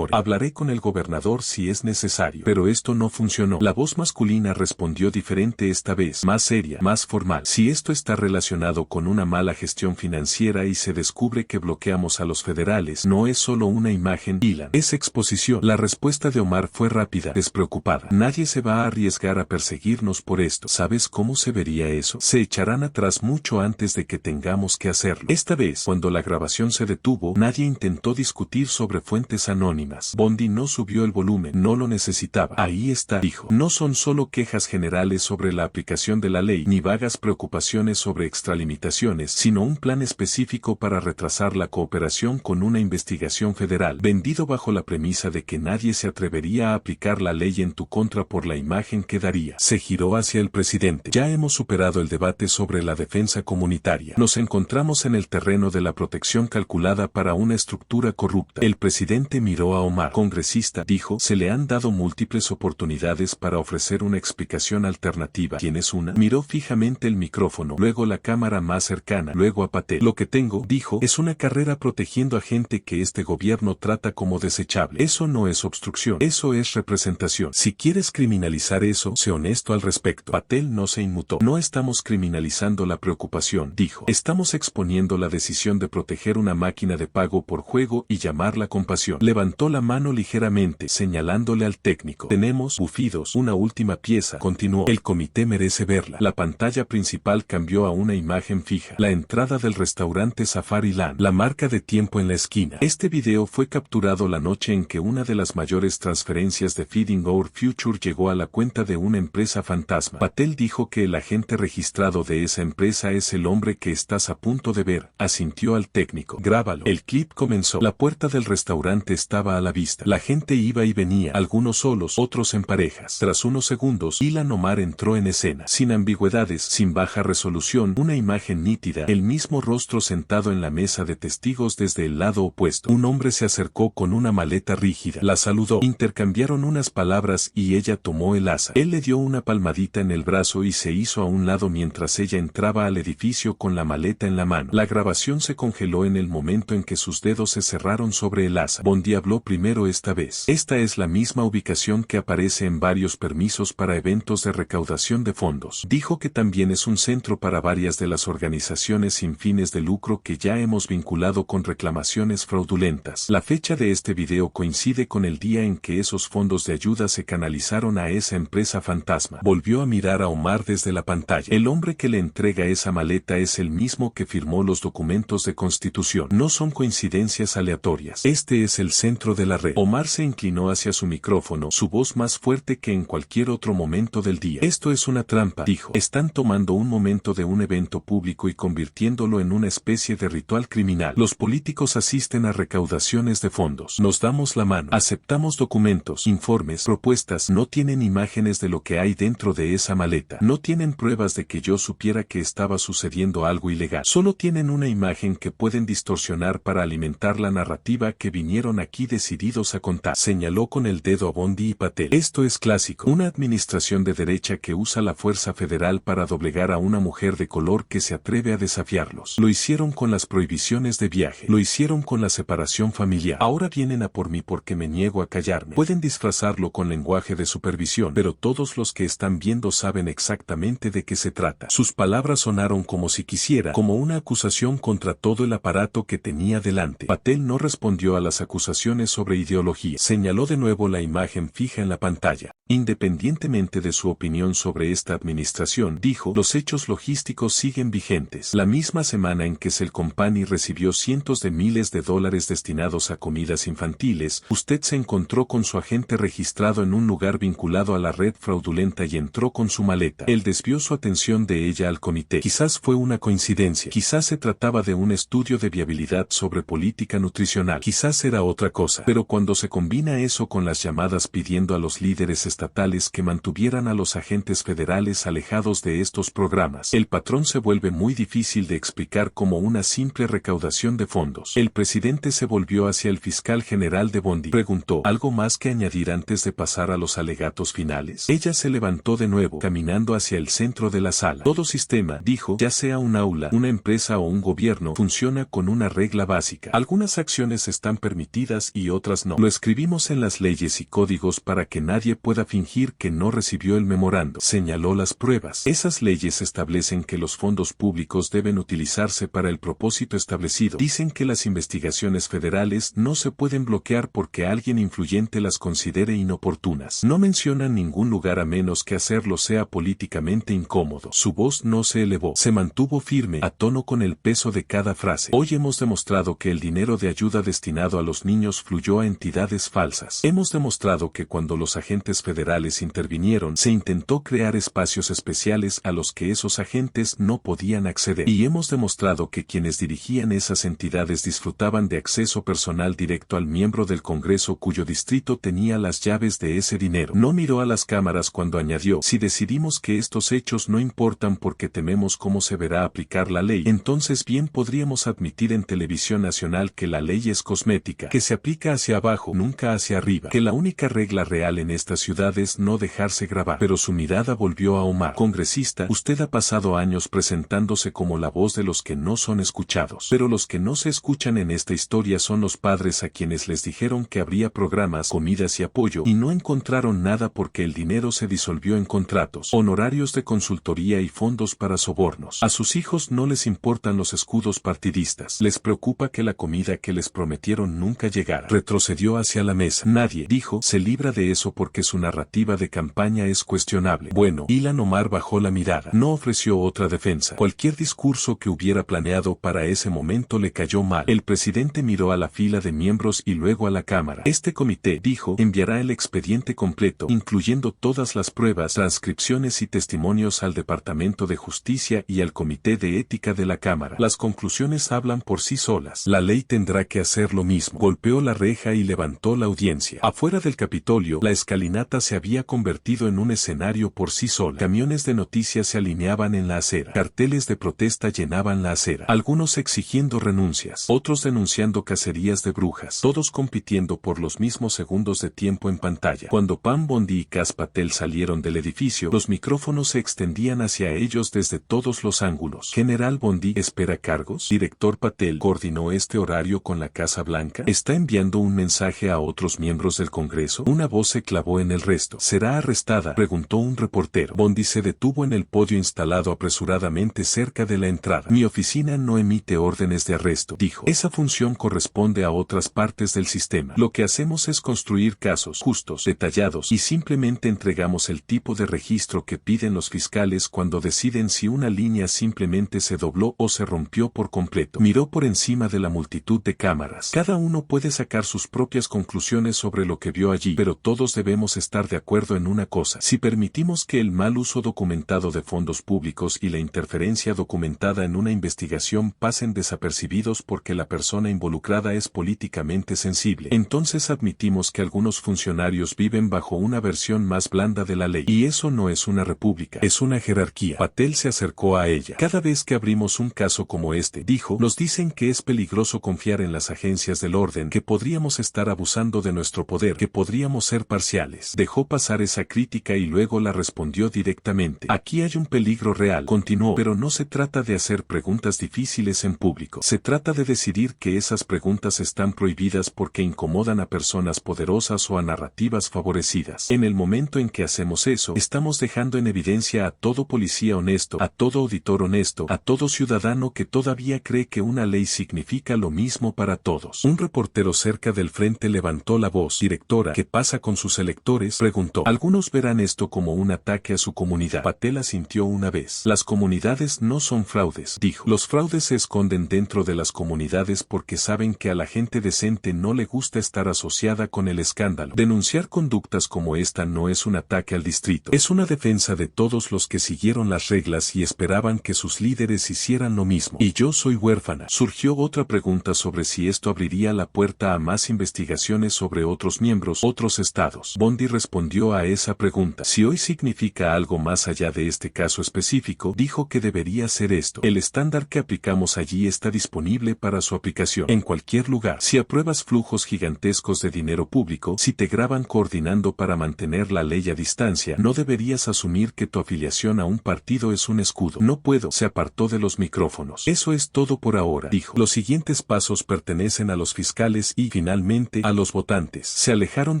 Hablaré con el gobernador si es necesario. Pero esto no funcionó. La voz masculina respondió diferente esta vez, más seria, más formal. Si esto está relacionado con una mala gestión financiera y se descubre que bloqueamos a los federales, no es solo una imagen, Ilan. Es exposición. La respuesta de Omar fue rápida, despreocupada. Nadie se va a arriesgar a perseguirnos por esto. ¿Sabes cómo se vería eso? Se echarán atrás mucho antes de que tengamos que hacerlo. Esta vez, cuando la grabación se detuvo, nadie intentó discutir sobre fuentes anónimas. Bondi no subió el volumen, no lo necesitaba. Ahí está, dijo. No son solo quejas generales sobre la aplicación de la ley, ni vagas preocupaciones sobre extralimitaciones, sino un plan específico para retrasar la cooperación con una investigación federal, vendido bajo la premisa de que nadie se atrevería a aplicar la ley en tu contra por la imagen que daría. Se giró hacia el presidente. Ya hemos superado el debate sobre la defensa comunitaria. Nos encontramos en el terreno de la protección calculada para una estructura corrupta. El presidente miró a Omar. Congresista, dijo, se le han dado múltiples oportunidades para ofrecer una explicación alternativa. ¿Tienes una? Miró fijamente el micrófono, luego la cámara más cercana, luego a Patel. Lo que tengo, dijo, es una carrera protegiendo a gente que este gobierno trata como desechable. Eso no es obstrucción, eso es representación. Si quieres criminalizar eso, sé honesto al respecto. Patel no se inmutó. No estamos criminalizando la preocupación, dijo. Estamos exponiendo la decisión de proteger una máquina de pago por juego y llamarla compasión. Levantó la mano ligeramente, señalándole al técnico. Tenemos, bufidos, una última pieza, continuó. El comité merece verla. La pantalla principal cambió a una imagen fija. La entrada del restaurante Safari Land. La marca de tiempo en la esquina. Este video fue capturado la noche en que una de las mayores transferencias de Feeding Our Future llegó a la cuenta de una empresa fantasma. Patel dijo que el agente registrado de esa empresa es el hombre que estás a punto de ver. Asintió al técnico. Grábalo. El clip comenzó. La puerta del restaurante estaba a la vista. La gente iba y venía, algunos solos, otros en parejas. Tras unos segundos, Ilan Omar entró en escena. Sin ambigüedades, sin baja resolución, una imagen nítida, el mismo rostro sentado en la mesa de testigos desde el lado opuesto. Un hombre se acercó con una maleta rígida. La saludó. Intercambiaron unas palabras y ella tomó el asa. Él le dio una palmadita en el brazo y se hizo a un lado mientras ella entraba al edificio con la maleta en la mano. La grabación se congeló en el momento en que sus dedos se cerraron sobre el asa. Bondi habló primero esta vez. Esta es la misma ubicación que aparece en varios permisos para eventos de recaudación de fondos. Dijo que también es un centro para varias de las organizaciones sin fines de lucro que ya hemos vinculado con reclamaciones fraudulentas. La fecha de este video coincide con el día en que esos fondos de ayuda se canalizaron a esa empresa fantasma. Volvió a mirar a Omar desde la pantalla. El hombre que le entrega esa maleta es el mismo que firmó los documentos de constitución. No son coincidencias aleatorias. Este es el centro de la red. Omar se inclinó hacia su micrófono, su voz más fuerte que en cualquier otro momento del día. Esto es una trampa, dijo. Están tomando un momento de un evento público y convirtiéndolo en una especie de ritual criminal. Los políticos asisten a recaudaciones de fondos. Nos damos la mano. Aceptamos documentos, informes, propuestas. No tienen imágenes de lo que hay dentro de esa maleta. No tienen pruebas de que yo supiera que estaba sucediendo algo ilegal. Solo tienen una imagen que pueden distorsionar para alimentar la narrativa que vinieron aquí decididos a contar. Señaló con el dedo a Bondi y Patel. Esto es clásico. Una administración de derecha que usa la fuerza federal para doblegar a una mujer de color que se atreve a desafiarlos. Lo hicieron con las prohibiciones de viaje. Lo hicieron con la separación familiar. Ahora vienen a por mí porque me niego a callarme. Pueden disfrazarlo con lenguaje de supervisión, pero todos los que están viendo saben exactamente de qué se trata. Sus palabras sonaron como si quisiera, como una acusación contra todo el aparato que tenía delante. Patel no respondió a las acusaciones sobre ideología. Señaló de nuevo la imagen fija en la pantalla. Independientemente independientemente de su opinión sobre esta administración, dijo, los hechos logísticos siguen vigentes. La misma semana en que Cell Company recibió cientos de miles de dólares destinados a comidas infantiles, usted se encontró con su agente registrado en un lugar vinculado a la red fraudulenta y entró con su maleta. Él desvió su atención de ella al comité. Quizás fue una coincidencia. Quizás se trataba de un estudio de viabilidad sobre política nutricional. Quizás era otra cosa. Pero cuando se combina eso con las llamadas pidiendo a los líderes estatales que mantuvieran a los agentes federales alejados de estos programas, el patrón se vuelve muy difícil de explicar como una simple recaudación de fondos. El presidente se volvió hacia el fiscal general de Bondi. Preguntó, ¿algo más que añadir antes de pasar a los alegatos finales? Ella se levantó de nuevo, caminando hacia el centro de la sala. Todo sistema, dijo, ya sea un aula, una empresa o un gobierno, funciona con una regla básica. Algunas acciones están permitidas y otras no. Lo escribimos en las leyes y códigos para que nadie pueda fingir que no recibió el memorando. Señaló las pruebas. Esas leyes establecen que los fondos públicos deben utilizarse para el propósito establecido. Dicen que las investigaciones federales no se pueden bloquear porque alguien influyente las considere inoportunas. No mencionan ningún lugar a menos que hacerlo sea políticamente incómodo. Su voz no se elevó. Se mantuvo firme, a tono con el peso de cada frase. Hoy hemos demostrado que el dinero de ayuda destinado a los niños fluyó a entidades falsas. Hemos demostrado que cuando los agentes federales intervinieron, se intentó crear espacios especiales a los que esos agentes no podían acceder. Y hemos demostrado que quienes dirigían esas entidades disfrutaban de acceso personal directo al miembro del Congreso cuyo distrito tenía las llaves de ese dinero. No miró a las cámaras cuando añadió, si decidimos que estos hechos no importan porque tememos cómo se verá aplicar la ley, entonces bien podríamos admitir en televisión nacional que la ley es cosmética, que se aplica hacia abajo, nunca hacia arriba, que la única regla real en esta ciudad es no dejarse grabar. Pero su mirada volvió a Omar. Congresista, usted ha pasado años presentándose como la voz de los que no son escuchados. Pero los que no se escuchan en esta historia son los padres a quienes les dijeron que habría programas, comidas y apoyo, y no encontraron nada porque el dinero se disolvió en contratos, honorarios de consultoría y fondos para sobornos. A sus hijos no les importan los escudos partidistas. Les preocupa que la comida que les prometieron nunca llegara. Retrocedió hacia la mesa. Nadie, dijo, se libra de eso porque su narrativa de campaña es cuestionable. Bueno, Ilhan Omar bajó la mirada. No ofreció otra defensa. Cualquier discurso que hubiera planeado para ese momento le cayó mal. El presidente miró a la fila de miembros y luego a la Cámara. Este comité, dijo, enviará el expediente completo, incluyendo todas las pruebas, transcripciones y testimonios al Departamento de Justicia y al Comité de Ética de la Cámara. Las conclusiones hablan por sí solas. La ley tendrá que hacer lo mismo. Golpeó la reja y levantó la audiencia. Afuera del Capitolio, la escalinata se había convertido en un escenario por sí sola. Camiones de noticias se alineaban en la acera. Carteles de protesta llenaban la acera. Algunos exigiendo renuncias, otros denunciando cacerías de brujas, todos compitiendo por los mismos segundos de tiempo en pantalla. Cuando Pam Bondi y Kash Patel salieron del edificio, los micrófonos se extendían hacia ellos desde todos los ángulos. General Bondi, ¿espera cargos? Director Patel, ¿coordinó este horario con la Casa Blanca? ¿Está enviando un mensaje a otros miembros del Congreso? Una voz se clavó en el resto. ¿Será arrestada?, preguntó un reportero. Bondi se detuvo en el podio instalado apresuradamente cerca de la entrada. Mi oficina no emite órdenes de arresto, dijo. Esa función corresponde a otras partes del sistema. Lo que hacemos es construir casos justos, detallados, y simplemente entregamos el tipo de registro que piden los fiscales cuando deciden si una línea simplemente se dobló o se rompió por completo. Miró por encima de la multitud de cámaras. Cada uno puede sacar sus propias conclusiones sobre lo que vio allí, pero todos debemos estar de acuerdo en una cosa. Si permitimos que el mal uso documentado de fondos públicos y la interferencia documentada en una investigación pasen desapercibidos porque la persona involucrada es políticamente sensible, entonces admitimos que algunos funcionarios viven bajo una versión más blanda de la ley. Y eso no es una república, es una jerarquía. Patel se acercó a ella. Cada vez que abrimos un caso como este, dijo, nos dicen que es peligroso confiar en las agencias del orden, que podríamos estar abusando de nuestro poder, que podríamos ser parciales. Dejó pasar esa crítica y luego la respondió directamente. Aquí hay un peligro real, continuó, pero no se trata de hacer preguntas difíciles en público. Se trata de decidir que esas preguntas están prohibidas porque incomodan a personas poderosas o a narrativas favorecidas. En el momento en que hacemos eso, estamos dejando en evidencia a todo policía honesto, a todo auditor honesto, a todo ciudadano que todavía cree que una ley significa lo mismo para todos. Un reportero cerca del frente levantó la voz. Directora, ¿qué pasa con sus electores?, preguntó. contestó. Algunos verán esto como un ataque a su comunidad. Patel asintió una vez. Las comunidades no son fraudes, dijo. Los fraudes se esconden dentro de las comunidades porque saben que a la gente decente no le gusta estar asociada con el escándalo. Denunciar conductas como esta no es un ataque al distrito. Es una defensa de todos los que siguieron las reglas y esperaban que sus líderes hicieran lo mismo. Y yo soy huérfana. Surgió otra pregunta sobre si esto abriría la puerta a más investigaciones sobre otros miembros, otros estados. Bondi respondió a esa pregunta. Si hoy significa algo más allá de este caso específico, dijo que debería ser esto. El estándar que aplicamos allí está disponible para su aplicación en cualquier lugar. Si apruebas flujos gigantescos de dinero público, si te graban coordinando para mantener la ley a distancia, no deberías asumir que tu afiliación a un partido es un escudo. No puedo. Se apartó de los micrófonos. Eso es todo por ahora, dijo. Los siguientes pasos pertenecen a los fiscales y, finalmente, a los votantes. Se alejaron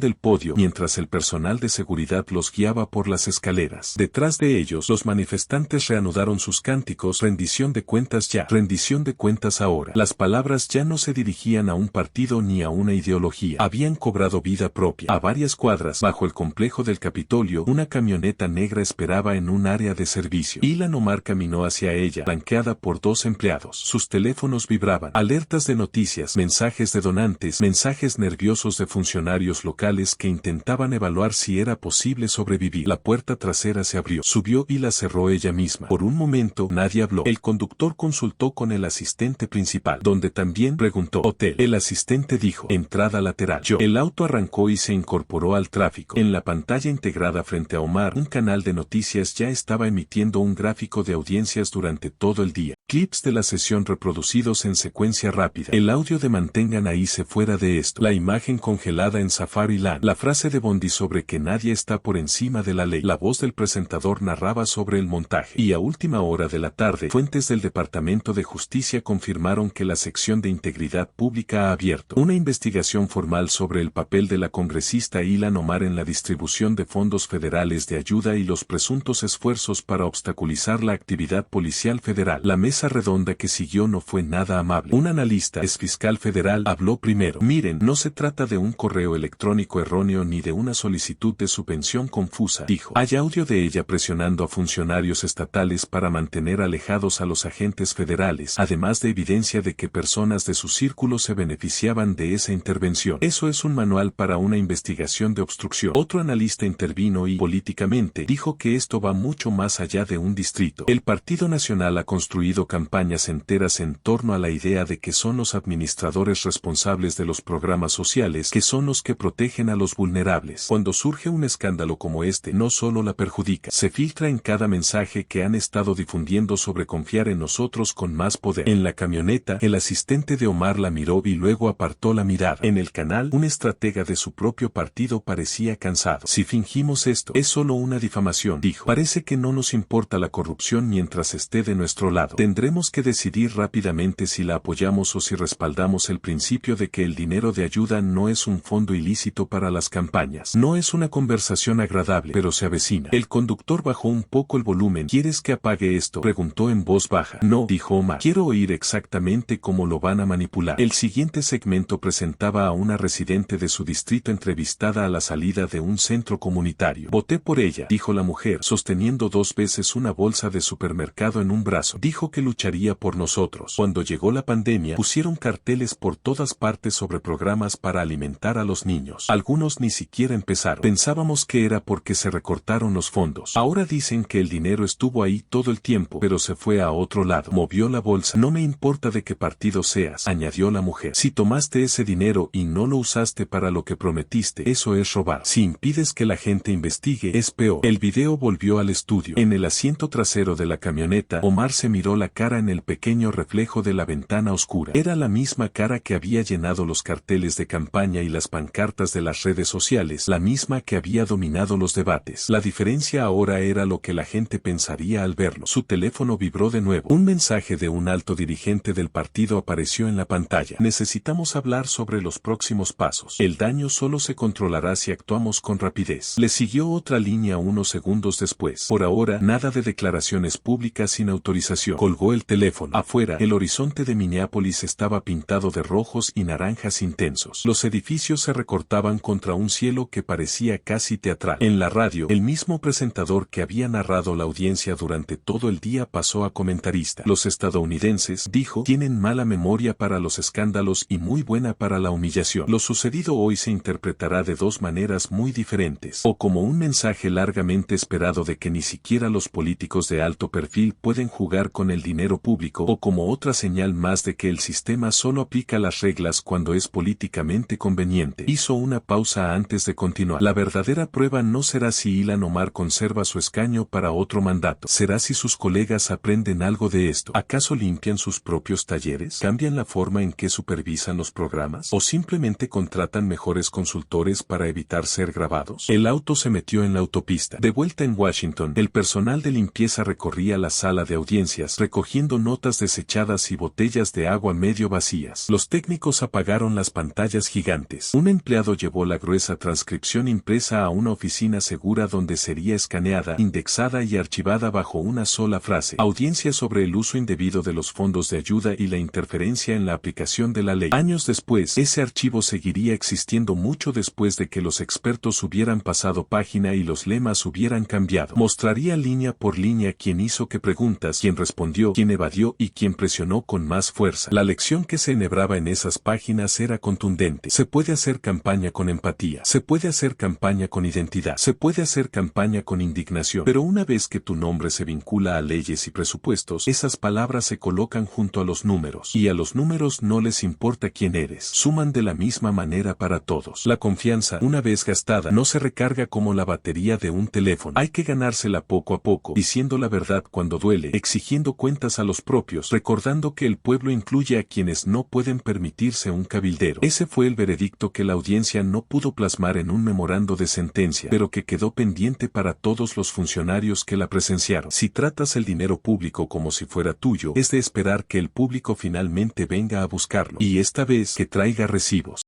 del podio mientras el personal de seguridad los guiaba por las escaleras. Detrás de ellos, los manifestantes reanudaron sus cánticos: rendición de cuentas ya, rendición de cuentas ahora. Las palabras ya no se dirigían a un partido ni a una ideología. Habían cobrado vida propia. A varias cuadras, bajo el complejo del Capitolio, una camioneta negra esperaba en un área de servicio. Ilhan Omar caminó hacia ella, flanqueada por dos empleados. Sus teléfonos vibraban. Alertas de noticias, mensajes de donantes, mensajes nerviosos de funcionarios locales que intentaban evaluar si era posible sobrevivir. La puerta trasera se abrió, subió y la cerró ella misma. Por un momento nadie habló. El conductor consultó con el asistente principal, donde también preguntó: hotel. El asistente dijo: entrada lateral. El auto arrancó y se incorporó al tráfico. En la pantalla integrada frente a Omar, un canal de noticias ya estaba emitiendo un gráfico de audiencias durante todo el día. Clips de la sesión reproducidos en secuencia rápida. El audio de mantengan ahí se fuera de esto. La imagen congelada en Safariland. La frase de Bondi sobre que nadie está por encima de la ley. La voz del presentador narraba sobre el montaje. Y a última hora de la tarde, fuentes del Departamento de Justicia confirmaron que la sección de Integridad Pública ha abierto una investigación formal sobre el papel de la congresista Ilhan Omar en la distribución de fondos federales de ayuda y los presuntos esfuerzos para obstaculizar la actividad policial federal. La mesa redonda que siguió no fue nada amable. Un analista, ex fiscal federal, habló primero. Miren, no se trata de un correo electrónico erróneo ni de una solicitud de subvención confusa, dijo. Hay audio de ella presionando a funcionarios estatales para mantener alejados a los agentes federales, además de evidencia de que personas de su círculo se beneficiaban de esa intervención. Eso es un manual para una investigación de obstrucción. Otro analista intervino y, políticamente, dijo que esto va mucho más allá de un distrito. El Partido Nacional ha construido campañas enteras en torno a la idea de que son los administradores responsables de los programas sociales, que son los que protegen a los vulnerables. Cuando surge un escándalo como este, no solo la perjudica, se filtra en cada mensaje que han estado difundiendo sobre confiar en nosotros con más poder. En la camioneta, el asistente de Omar la miró y luego apartó la mirada. En el canal, un estratega de su propio partido parecía cansado. Si fingimos esto, es solo una difamación, dijo. Parece que no nos importa la corrupción mientras esté de nuestro lado. Tendremos que decidir rápidamente si la apoyamos o si respaldamos el principio de que el dinero de ayuda no es un fondo ilícito para las campañas. No es una conversación agradable, pero se avecina. El conductor bajó un poco el volumen. ¿Quieres que apague esto?, preguntó en voz baja. No, dijo Omar. Quiero oír exactamente cómo lo van a manipular. El siguiente segmento presentaba a una residente de su distrito entrevistada a la salida de un centro comunitario. Voté por ella, dijo la mujer, sosteniendo 2 veces una bolsa de supermercado en un brazo. Dijo que lucharía por nosotros. Cuando llegó la pandemia, pusieron carteles por todas partes sobre programas para alimentar a los niños. Algunos ni siquiera empezaron. Pensábamos que era porque se recortaron los fondos. Ahora dicen que el dinero estuvo ahí todo el tiempo, pero se fue a otro lado. Movió la bolsa. No me importa de qué partido seas, añadió la mujer. Si tomaste ese dinero y no lo usaste para lo que prometiste, eso es robar. Si impides que la gente investigue, es peor. El video volvió al estudio. En el asiento trasero de la camioneta, Omar se miró la cara en el pequeño reflejo de la ventana oscura. Era la misma cara que había llenado los carteles de campaña y las pancartas de las redes sociales, la misma que había dominado los debates. La diferencia ahora era lo que la gente pensaría al verlo. Su teléfono vibró de nuevo. Un mensaje de un alto dirigente del partido apareció en la pantalla. Necesitamos hablar sobre los próximos pasos. El daño solo se controlará si actuamos con rapidez. Le siguió otra línea unos segundos después. Por ahora, nada de declaraciones públicas sin autorización. Colgó el teléfono. Afuera, el horizonte de Minneapolis estaba pintado de rojos y naranjas intensos. Los edificios se recortaban contra un cielo que parecía casi teatral. En la radio, el mismo presentador que había narrado la audiencia durante todo el día pasó a comentarista. Los estadounidenses, dijo, tienen mala memoria para los escándalos y muy buena para la humillación. Lo sucedido hoy se interpretará de dos maneras muy diferentes, o como un mensaje largamente esperado de que ni siquiera los políticos de alto perfil pueden jugar con el dinero público, o como otra señal más de que el sistema solo aplica las reglas cuando es políticamente conveniente. Hizo una pausa antes de continuar. La verdadera prueba no será si Ilhan Omar conserva su escaño para otro mandato. Será si sus colegas aprenden algo de esto. ¿Acaso limpian sus propios talleres? ¿Cambian la forma en que supervisan los programas? ¿O simplemente contratan mejores consultores para evitar ser grabados? El auto se metió en la autopista. De vuelta en Washington, el personal de limpieza recorría la sala de audiencias, recogiendo notas desechadas y botellas de agua medio vacías. Los técnicos apagaron las pantallas gigantes. Un empleado llevó la gruesa transcripción impresa a una oficina segura donde sería escaneada, indexada y archivada bajo una sola frase. Audiencia sobre el uso indebido de los fondos de ayuda y la interferencia en la aplicación de la ley. Años después, ese archivo seguiría existiendo mucho después de que los expertos hubieran pasado página y los lemas hubieran cambiado. Mostraría línea por línea quién hizo qué preguntas, quién respondió, quién evadió y quién presionó con más fuerza. La lección que se enhebraba en esas páginas era contundente. Se puede hacer campaña con empatía, se puede hacer campaña con identidad, se puede hacer campaña con indignación, pero una vez que tu nombre se vincula a leyes y presupuestos, esas palabras se colocan junto a los números, y a los números no les importa quién eres. Suman de la misma manera para todos. La confianza, una vez gastada, no se recarga como la batería de un teléfono. Hay que ganársela poco a poco, diciendo la verdad cuando duele, exigiendo cuentas a los propios, recordando que el pueblo incluye a quienes no pueden permitirse un cabildero. Ese fue el veredicto que la audiencia no pudo plasmar en un memorando de sentencia, pero que quedó pendiente para todos los funcionarios que la presenciaron. Si tratas el dinero público como si fuera tuyo, es de esperar que el público finalmente venga a buscarlo, y esta vez que traiga recibos.